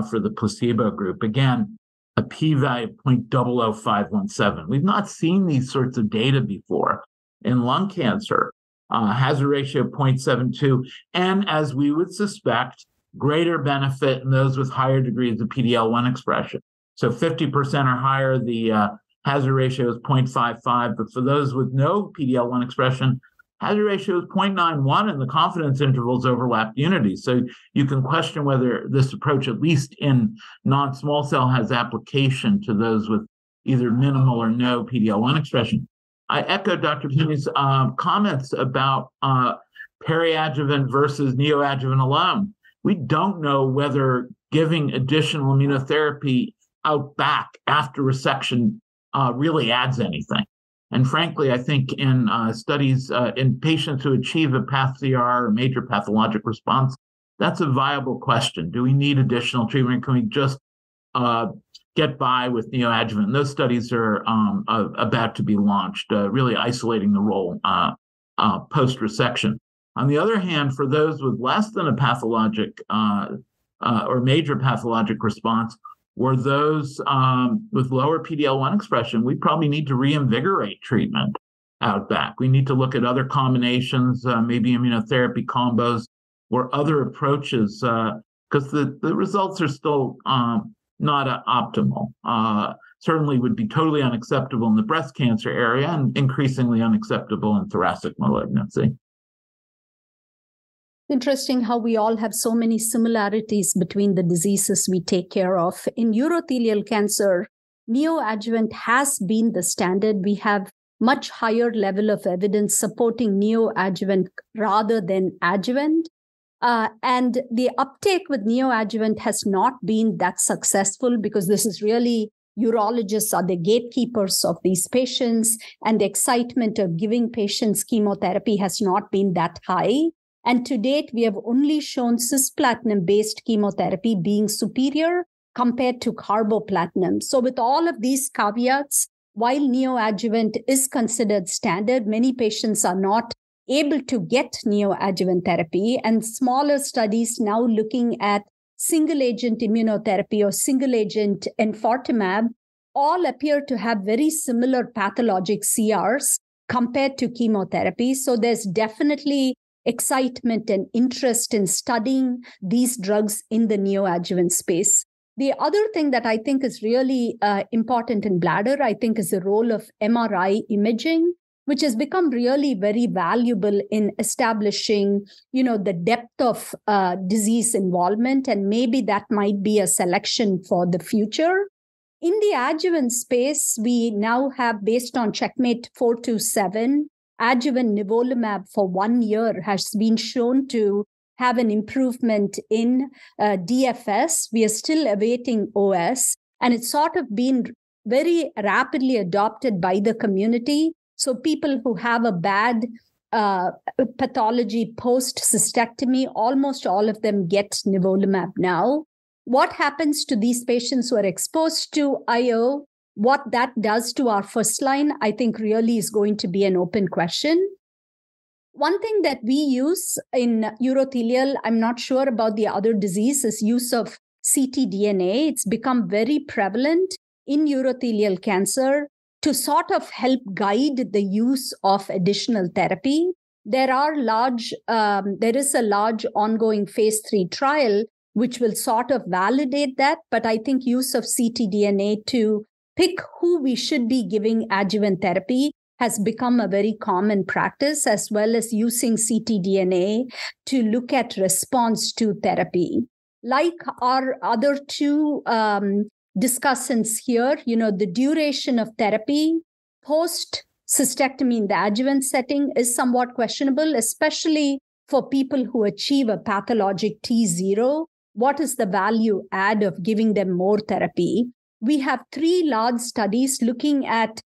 for the placebo group. Again, a p-value of 0.00517. We've not seen these sorts of data before in lung cancer. Hazard ratio of 0.72, and as we would suspect, greater benefit in those with higher degrees of PD-L1 expression. So 50% or higher, the hazard ratio is 0.55, but for those with no PD-L1 expression, hazard ratio is 0.91, and the confidence intervals overlap unity. So you can question whether this approach, at least in non-small cell, has application to those with either minimal or no PD-L1 expression. I echo Dr. Punie's comments about peri-adjuvant versus neoadjuvant alone. We don't know whether giving additional immunotherapy out back after resection really adds anything. And frankly, I think in studies in patients who achieve a path CR or major pathologic response, that's a viable question. Do we need additional treatment? Can we just get by with neoadjuvant? And those studies are about to be launched, really isolating the role post-resection. On the other hand, for those with less than a pathologic or major pathologic response, or those with lower PD-L1 expression, we probably need to reinvigorate treatment out back. We need to look at other combinations, maybe immunotherapy combos or other approaches, because the results are still not optimal. Certainly would be totally unacceptable in the breast cancer area and increasingly unacceptable in thoracic malignancy. Interesting how we all have so many similarities between the diseases we take care of. In urothelial cancer, neoadjuvant has been the standard. We have much higher level of evidence supporting neoadjuvant rather than adjuvant. And the uptake with neoadjuvant has not been that successful because this is really, urologists are the gatekeepers of these patients, and the excitement of giving patients chemotherapy has not been that high. And to date, we have only shown cisplatin-based chemotherapy being superior compared to carboplatin. So with all of these caveats, while neoadjuvant is considered standard, many patients are not able to get neoadjuvant therapy, and smaller studies now looking at single agent immunotherapy or single agent enfortumab, all appear to have very similar pathologic CRs compared to chemotherapy. So there's definitely excitement and interest in studying these drugs in the neoadjuvant space. The other thing that I think is really important in bladder, I think, is the role of MRI imaging, which has become really very valuable in establishing, the depth of disease involvement, and maybe that might be a selection for the future. In the adjuvant space, we now have, based on Checkmate 427, adjuvant nivolumab for 1 year has been shown to have an improvement in DFS. We are still awaiting OS, and it's sort of been very rapidly adopted by the community. So people who have a bad pathology post-cystectomy, almost all of them get nivolumab now. What happens to these patients who are exposed to IO? What that does to our first line, I think, really is going to be an open question. One thing that we use in urothelial, I'm not sure about the other disease, is use of ctDNA. It's become very prevalent in urothelial cancer to sort of help guide the use of additional therapy. There is a large ongoing phase 3 trial which will sort of validate that, but I think use of ctDNA to pick who we should be giving adjuvant therapy has become a very common practice, as well as using ctDNA to look at response to therapy. Like our other two discussants here, the duration of therapy post-cystectomy in the adjuvant setting is somewhat questionable, especially for people who achieve a pathologic T0. What is the value add of giving them more therapy? We have 3 large studies looking at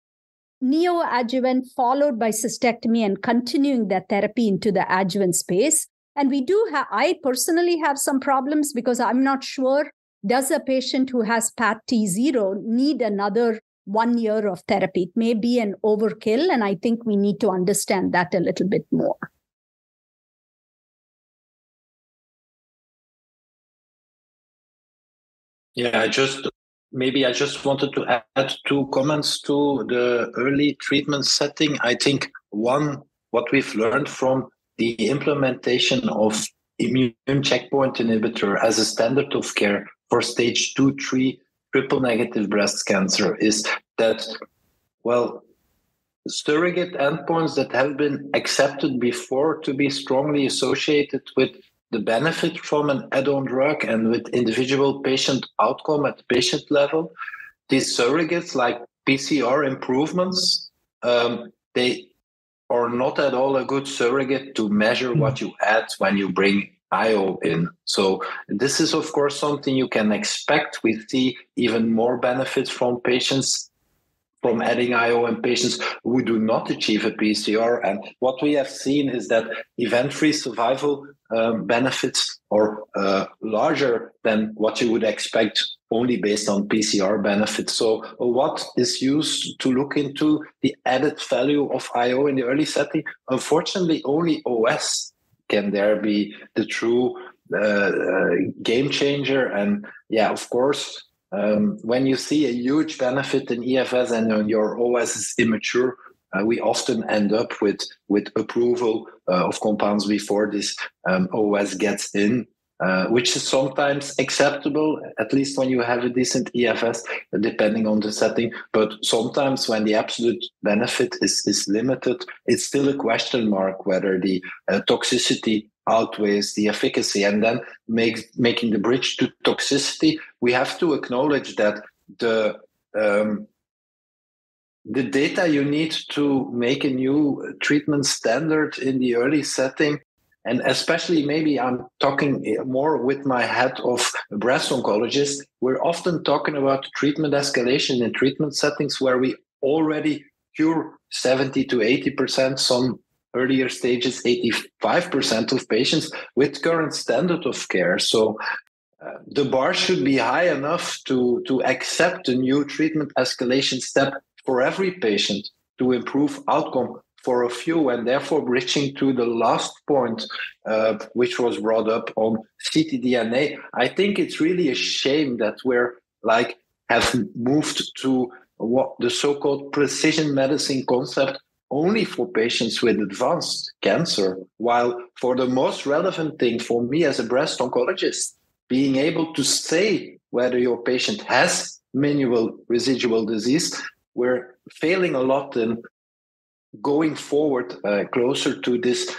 neoadjuvant followed by cystectomy and continuing that therapy into the adjuvant space. And I personally have some problems because I'm not sure, does a patient who has PAT T0 need another 1 year of therapy? It may be an overkill, and I think we need to understand that a little bit more. Yeah, I just wanted to add 2 comments to the early treatment setting. I think one, what we've learned from the implementation of immune checkpoint inhibitor as a standard of care for stage 2, 3 triple negative breast cancer is that, surrogate endpoints that have been accepted before to be strongly associated with the benefit from an add-on drug and with individual patient outcome at patient level, these surrogates like PCR improvements, they are not at all a good surrogate to measure what you add when you bring IO in. So this is, of course, something you can expect. We see even more benefits from patients from adding IO in patients who do not achieve a PCR. And what we have seen is that event-free survival benefits are larger than what you would expect only based on PCR benefits. So what is used to look into the added value of IO in the early setting? Unfortunately, only OS can there be the true game changer. And yeah, of course, when you see a huge benefit in EFS and your OS is immature, we often end up with approval of compounds before this OS gets in, which is sometimes acceptable, at least when you have a decent EFS, depending on the setting. But sometimes when the absolute benefit is limited, it's still a question mark whether the toxicity outweighs the efficacy. And then making the bridge to toxicity, we have to acknowledge that the data you need to make a new treatment standard in the early setting, and especially maybe I'm talking more with my hat of breast oncologist, we're often talking about treatment escalation in treatment settings where we already cure 70 to 80%, some earlier stages 85% of patients with current standard of care. So the bar should be high enough to accept a new treatment escalation step for every patient to improve outcome for a few, and therefore bridging to the last point, which was brought up on ctDNA. I think it's really a shame that we're have moved to what the so-called precision medicine concept only for patients with advanced cancer, while for the most relevant thing for me as a breast oncologist, being able to say whether your patient has minimal residual disease, we're failing a lot in going forward closer to this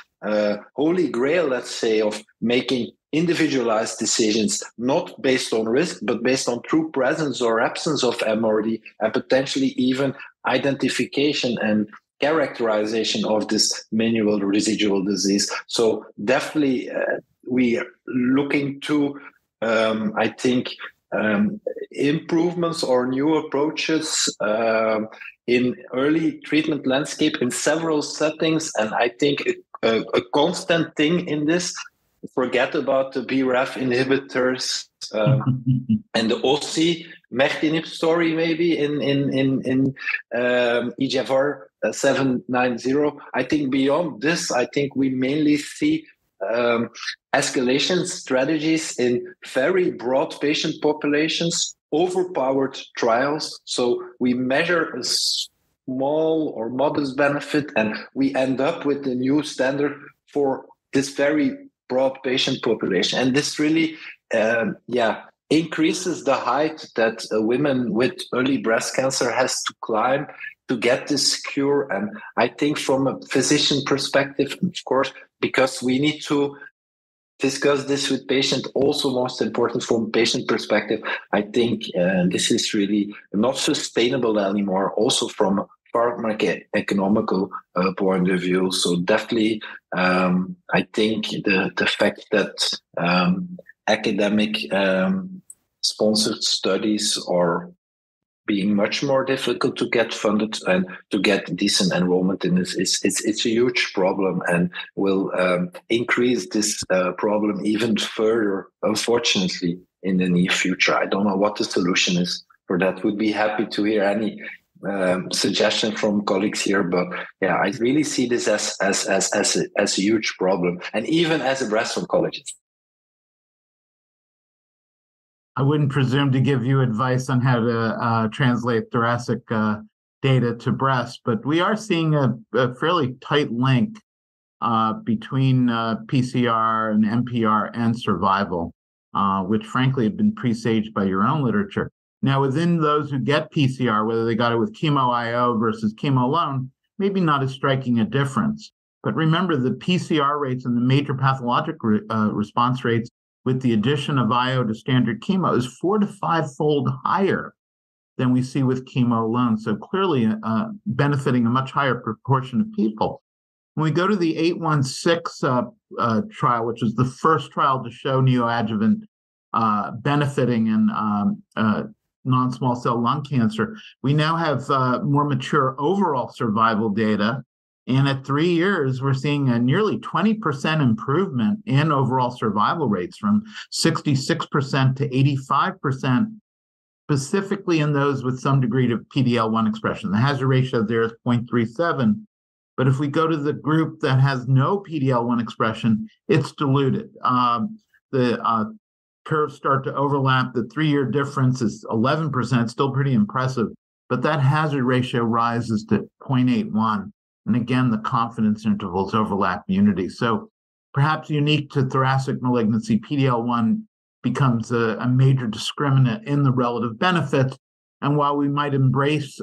holy grail, let's say, of making individualized decisions, not based on risk, but based on true presence or absence of MRD, and potentially even identification and characterization of this minimal residual disease. So definitely we are looking to, I think, improvements or new approaches in early treatment landscape in several settings. And I think a constant thing in this, forget about the BRAF inhibitors and the osimertinib story maybe in EGFR 790. I think beyond this, I think we mainly see escalation strategies in very broad patient populations, overpowered trials. So we measure a small or modest benefit, and we end up with a new standard for this very broad patient population. And this really, increases the height that women with early breast cancer has to climb to get this cure. And I think from a physician perspective, of course, because we need to discuss this with patient, also most important from patient perspective, I think this is really not sustainable anymore, also from a pharmacoeconomical point of view. So definitely, I think the fact that academic sponsored studies are being much more difficult to get funded and to get decent enrollment in this, it's a huge problem, and will increase this problem even further, unfortunately, in the near future. I don't know what the solution is for that. Would be happy to hear any suggestion from colleagues here, but yeah, I really see this as a huge problem, and even as a breast oncologist. I wouldn't presume to give you advice on how to translate thoracic data to breast, but we are seeing a fairly tight link between PCR and MPR and survival, which frankly have been presaged by your own literature. Now, within those who get PCR, whether they got it with chemo IO versus chemo alone, maybe not as striking a difference. But remember, the PCR rates and the major pathologic response rates with the addition of IO to standard chemo is 4 to 5-fold higher than we see with chemo alone. So clearly benefiting a much higher proportion of people. When we go to the 816 trial, which is the first trial to show neoadjuvant benefiting in non-small cell lung cancer, we now have more mature overall survival data. And at 3 years, we're seeing a nearly 20% improvement in overall survival rates, from 66% to 85%, specifically in those with some degree of PD-L1 expression. The hazard ratio there is 0.37. But if we go to the group that has no PD-L1 expression, it's diluted. The curves start to overlap. The 3-year difference is 11%, still pretty impressive. But that hazard ratio rises to 0.81. And again, the confidence intervals overlap unity. So perhaps unique to thoracic malignancy, PD-L1 becomes a major discriminant in the relative benefits. And while we might embrace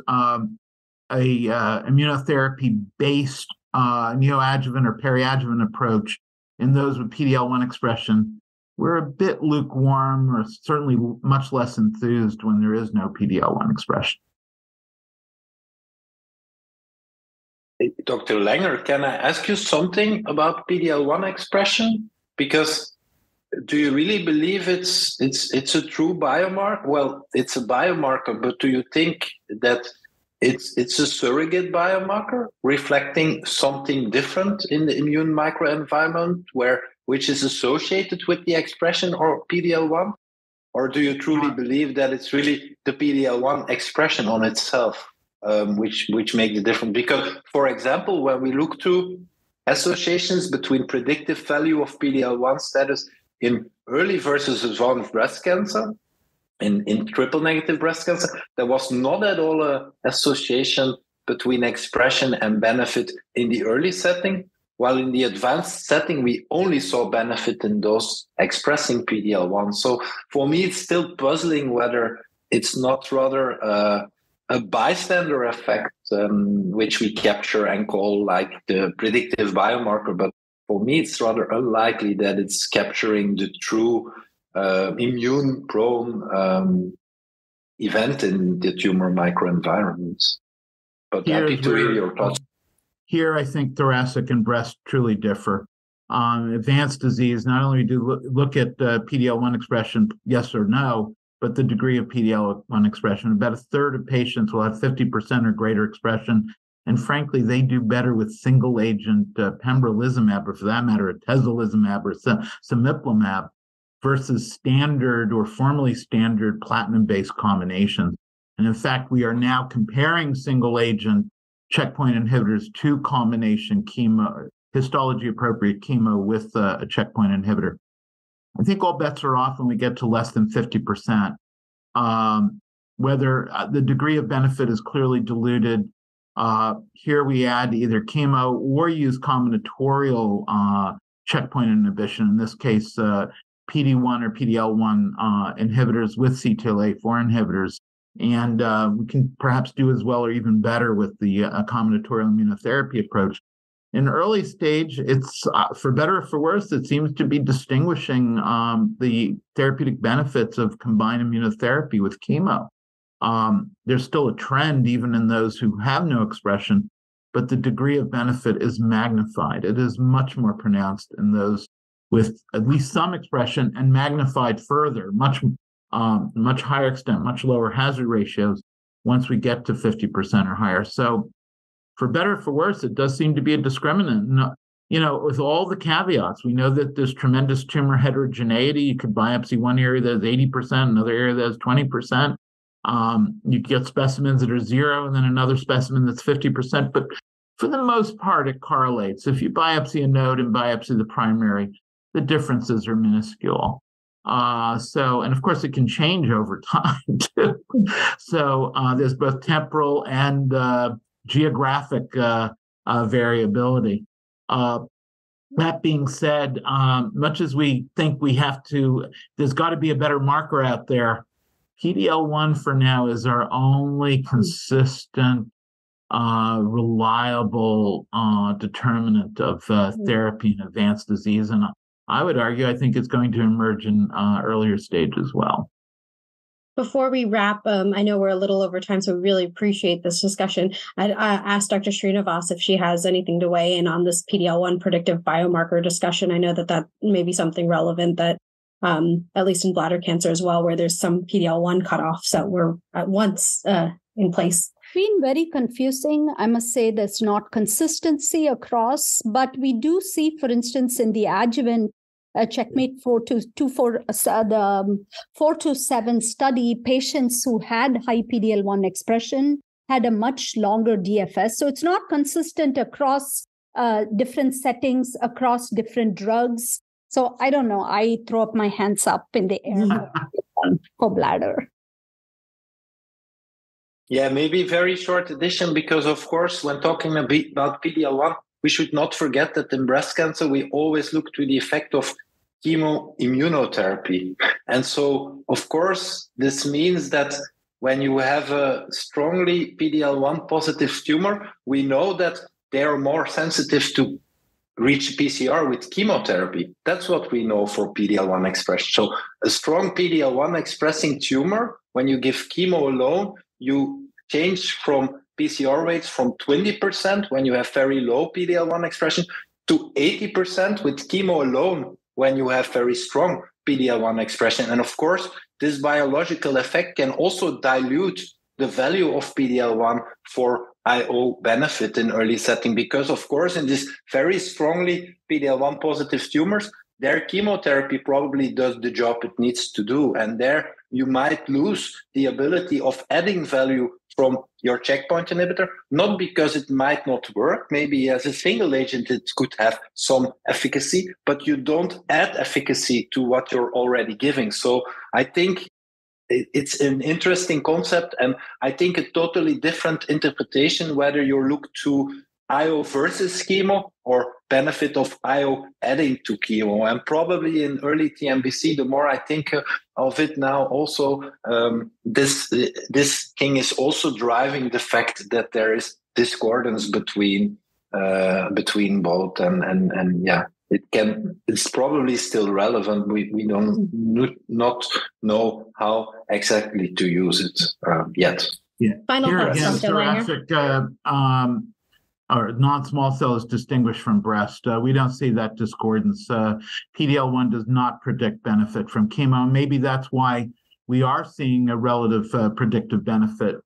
immunotherapy-based neoadjuvant or periadjuvant approach in those with PD-L1 expression, we're a bit lukewarm, or certainly much less enthused when there is no PD-L1 expression. Dr. Langer, can I ask you something about PD-L1 expression? Because do you really believe it's a true biomarker? Well, it's a biomarker, but do you think that it's a surrogate biomarker reflecting something different in the immune microenvironment which is associated with the expression or PD-L1? Or do you truly believe that it's really the PD-L1 expression on itself? which make the difference. Because, for example, when we look to associations between predictive value of PD-L1 status in early versus advanced breast cancer, in triple negative breast cancer, there was not at all an association between expression and benefit in the early setting, while in the advanced setting, we only saw benefit in those expressing PD-L1. So for me, it's still puzzling whether it's not rather a bystander effect, which we capture and call like the predictive biomarker. But for me, it's rather unlikely that it's capturing the true immune-prone event in the tumor microenvironments. But happy to hear your thoughts. Here, I think thoracic and breast truly differ. Advanced disease, not only do look at PD-L1 expression, yes or no, but the degree of PD-L1 expression. About a third of patients will have 50% or greater expression. And frankly, they do better with single-agent pembrolizumab, or for that matter, atezolizumab or cemiplimab, versus standard or formerly standard platinum-based combinations. And in fact, we are now comparing single-agent checkpoint inhibitors to combination chemo, histology-appropriate chemo with a checkpoint inhibitor. I think all bets are off when we get to less than 50%. Whether the degree of benefit is clearly diluted, here we add either chemo or use combinatorial checkpoint inhibition, in this case, PD-1 or PD-L1 inhibitors with CTLA-4 inhibitors. And we can perhaps do as well or even better with the combinatorial immunotherapy approach. In early stage, it's for better or for worse, it seems to be distinguishing the therapeutic benefits of combined immunotherapy with chemo. There's still a trend even in those who have no expression, but the degree of benefit is magnified. It is much more pronounced in those with at least some expression and magnified further, much higher extent, much lower hazard ratios once we get to 50% or higher. So for better or for worse, it does seem to be a discriminant. You know, with all the caveats, we know that there's tremendous tumor heterogeneity. You could biopsy one area that has 80%, another area that has 20%. You get specimens that are 0 and then another specimen that's 50%. But for the most part, it correlates. If you biopsy a node and biopsy the primary, the differences are minuscule. And of course, it can change over time too. So there's both temporal and geographic variability. That being said, much as we think we have to, there's got to be a better marker out there. PD-L1 for now is our only consistent, reliable determinant of therapy in advanced disease. And I would argue, I think it's going to emerge in earlier stage as well. Before we wrap, I know we're a little over time, so we really appreciate this discussion. I'd ask Dr. Srinivas if she has anything to weigh in on this PD-L1 predictive biomarker discussion. I know that may be something relevant that, at least in bladder cancer as well, where there's some PD-L1 cutoff, so we're at once in place. Been very confusing. I must say there's not consistency across, but we do see, for instance, in the adjuvant checkmate 427 study, patients who had high PD-L1 expression had a much longer DFS. So it's not consistent across different settings, across different drugs. So I don't know. I throw up my hands up in the air for bladder. Yeah, maybe very short addition, because of course, when talking a bit about PD-L1, we should not forget that in breast cancer, we always look to the effect of chemoimmunotherapy. And so, of course, this means that when you have a strongly PD-L1 positive tumor, we know that they are more sensitive to reach PCR with chemotherapy. That's what we know for PD-L1 expression. So a strong PD-L1 expressing tumor, when you give chemo alone, you change from PCR rates from 20% when you have very low PD-L1 expression to 80% with chemo alone when you have very strong PD-L1 expression. And of course, this biological effect can also dilute the value of PD-L1 for IO benefit in early setting, because of course, in these very strongly PD-L1 positive tumors, their chemotherapy probably does the job it needs to do. And there you might lose the ability of adding value from your checkpoint inhibitor, not because it might not work. Maybe as a single agent, it could have some efficacy, but you don't add efficacy to what you're already giving. So I think it's an interesting concept, and I think a totally different interpretation, whether you look to IO versus chemo or benefit of IO adding to chemo. And probably in early TNBC, the more I think of it now, also this thing is also driving the fact that there is discordance between both, and yeah, it's probably still relevant. We don't not know how exactly to use it yet. Yeah. Final thoughts, Dr. Thoracic, or non-small cell is distinguished from breast. We don't see that discordance. PD-L1 does not predict benefit from chemo. Maybe that's why we are seeing a relative predictive benefit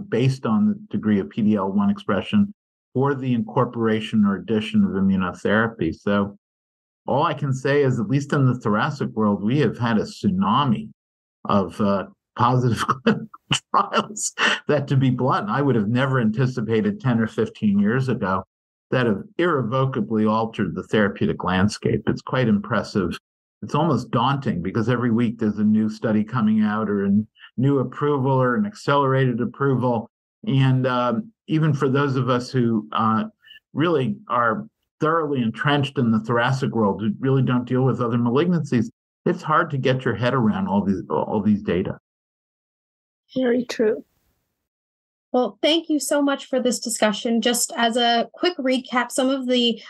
based on the degree of PD-L1 expression for the incorporation or addition of immunotherapy. So all I can say is, at least in the thoracic world, we have had a tsunami of positive clinical trials that, to be blunt, I would have never anticipated 10 or 15 years ago, that have irrevocably altered the therapeutic landscape. It's quite impressive. It's almost daunting because every week there's a new study coming out, or a new approval, or an accelerated approval. And even for those of us who really are thoroughly entrenched in the thoracic world, who really don't deal with other malignancies, it's hard to get your head around all these data. Very true. Well, thank you so much for this discussion. Just as a quick recap, some of the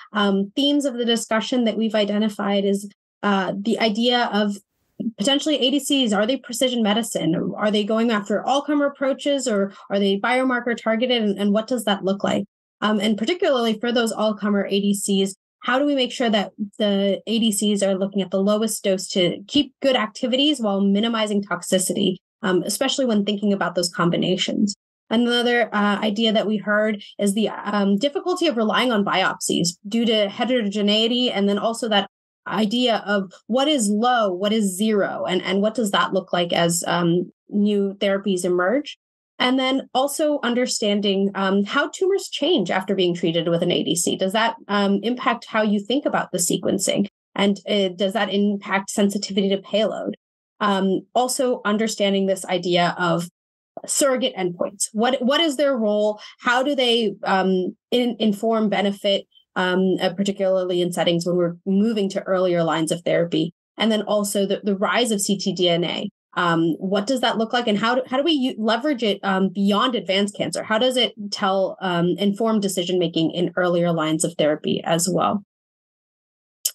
themes of the discussion that we've identified is the idea of potentially ADCs. Are they precision medicine? Are they going after all-comer approaches, or are they biomarker targeted? And what does that look like? And particularly for those all-comer ADCs, how do we make sure that the ADCs are looking at the lowest dose to keep good activities while minimizing toxicity, especially when thinking about those combinations? Another idea that we heard is the difficulty of relying on biopsies due to heterogeneity, and then also that idea of what is low, what is zero, and what does that look like as new therapies emerge. And then also understanding how tumors change after being treated with an ADC. Does that impact how you think about the sequencing? And does that impact sensitivity to payload? Also understanding this idea of surrogate endpoints. What is their role? How do they inform benefit, particularly in settings when we're moving to earlier lines of therapy? And then also the rise of ctDNA. What does that look like, and how do we leverage it beyond advanced cancer? How does it inform decision making in earlier lines of therapy as well?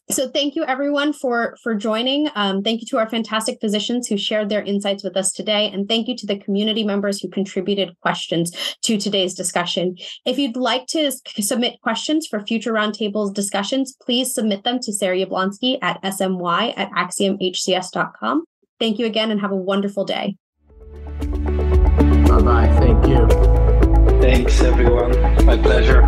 So thank you, everyone, for joining. Thank you to our fantastic physicians who shared their insights with us today. And thank you to the community members who contributed questions to today's discussion. If you'd like to submit questions for future roundtables discussions, please submit them to Sarah Yablonsky at smy@axiomhcs.com. Thank you again, and have a wonderful day. Bye-bye. Thank you. Thanks, everyone. My pleasure.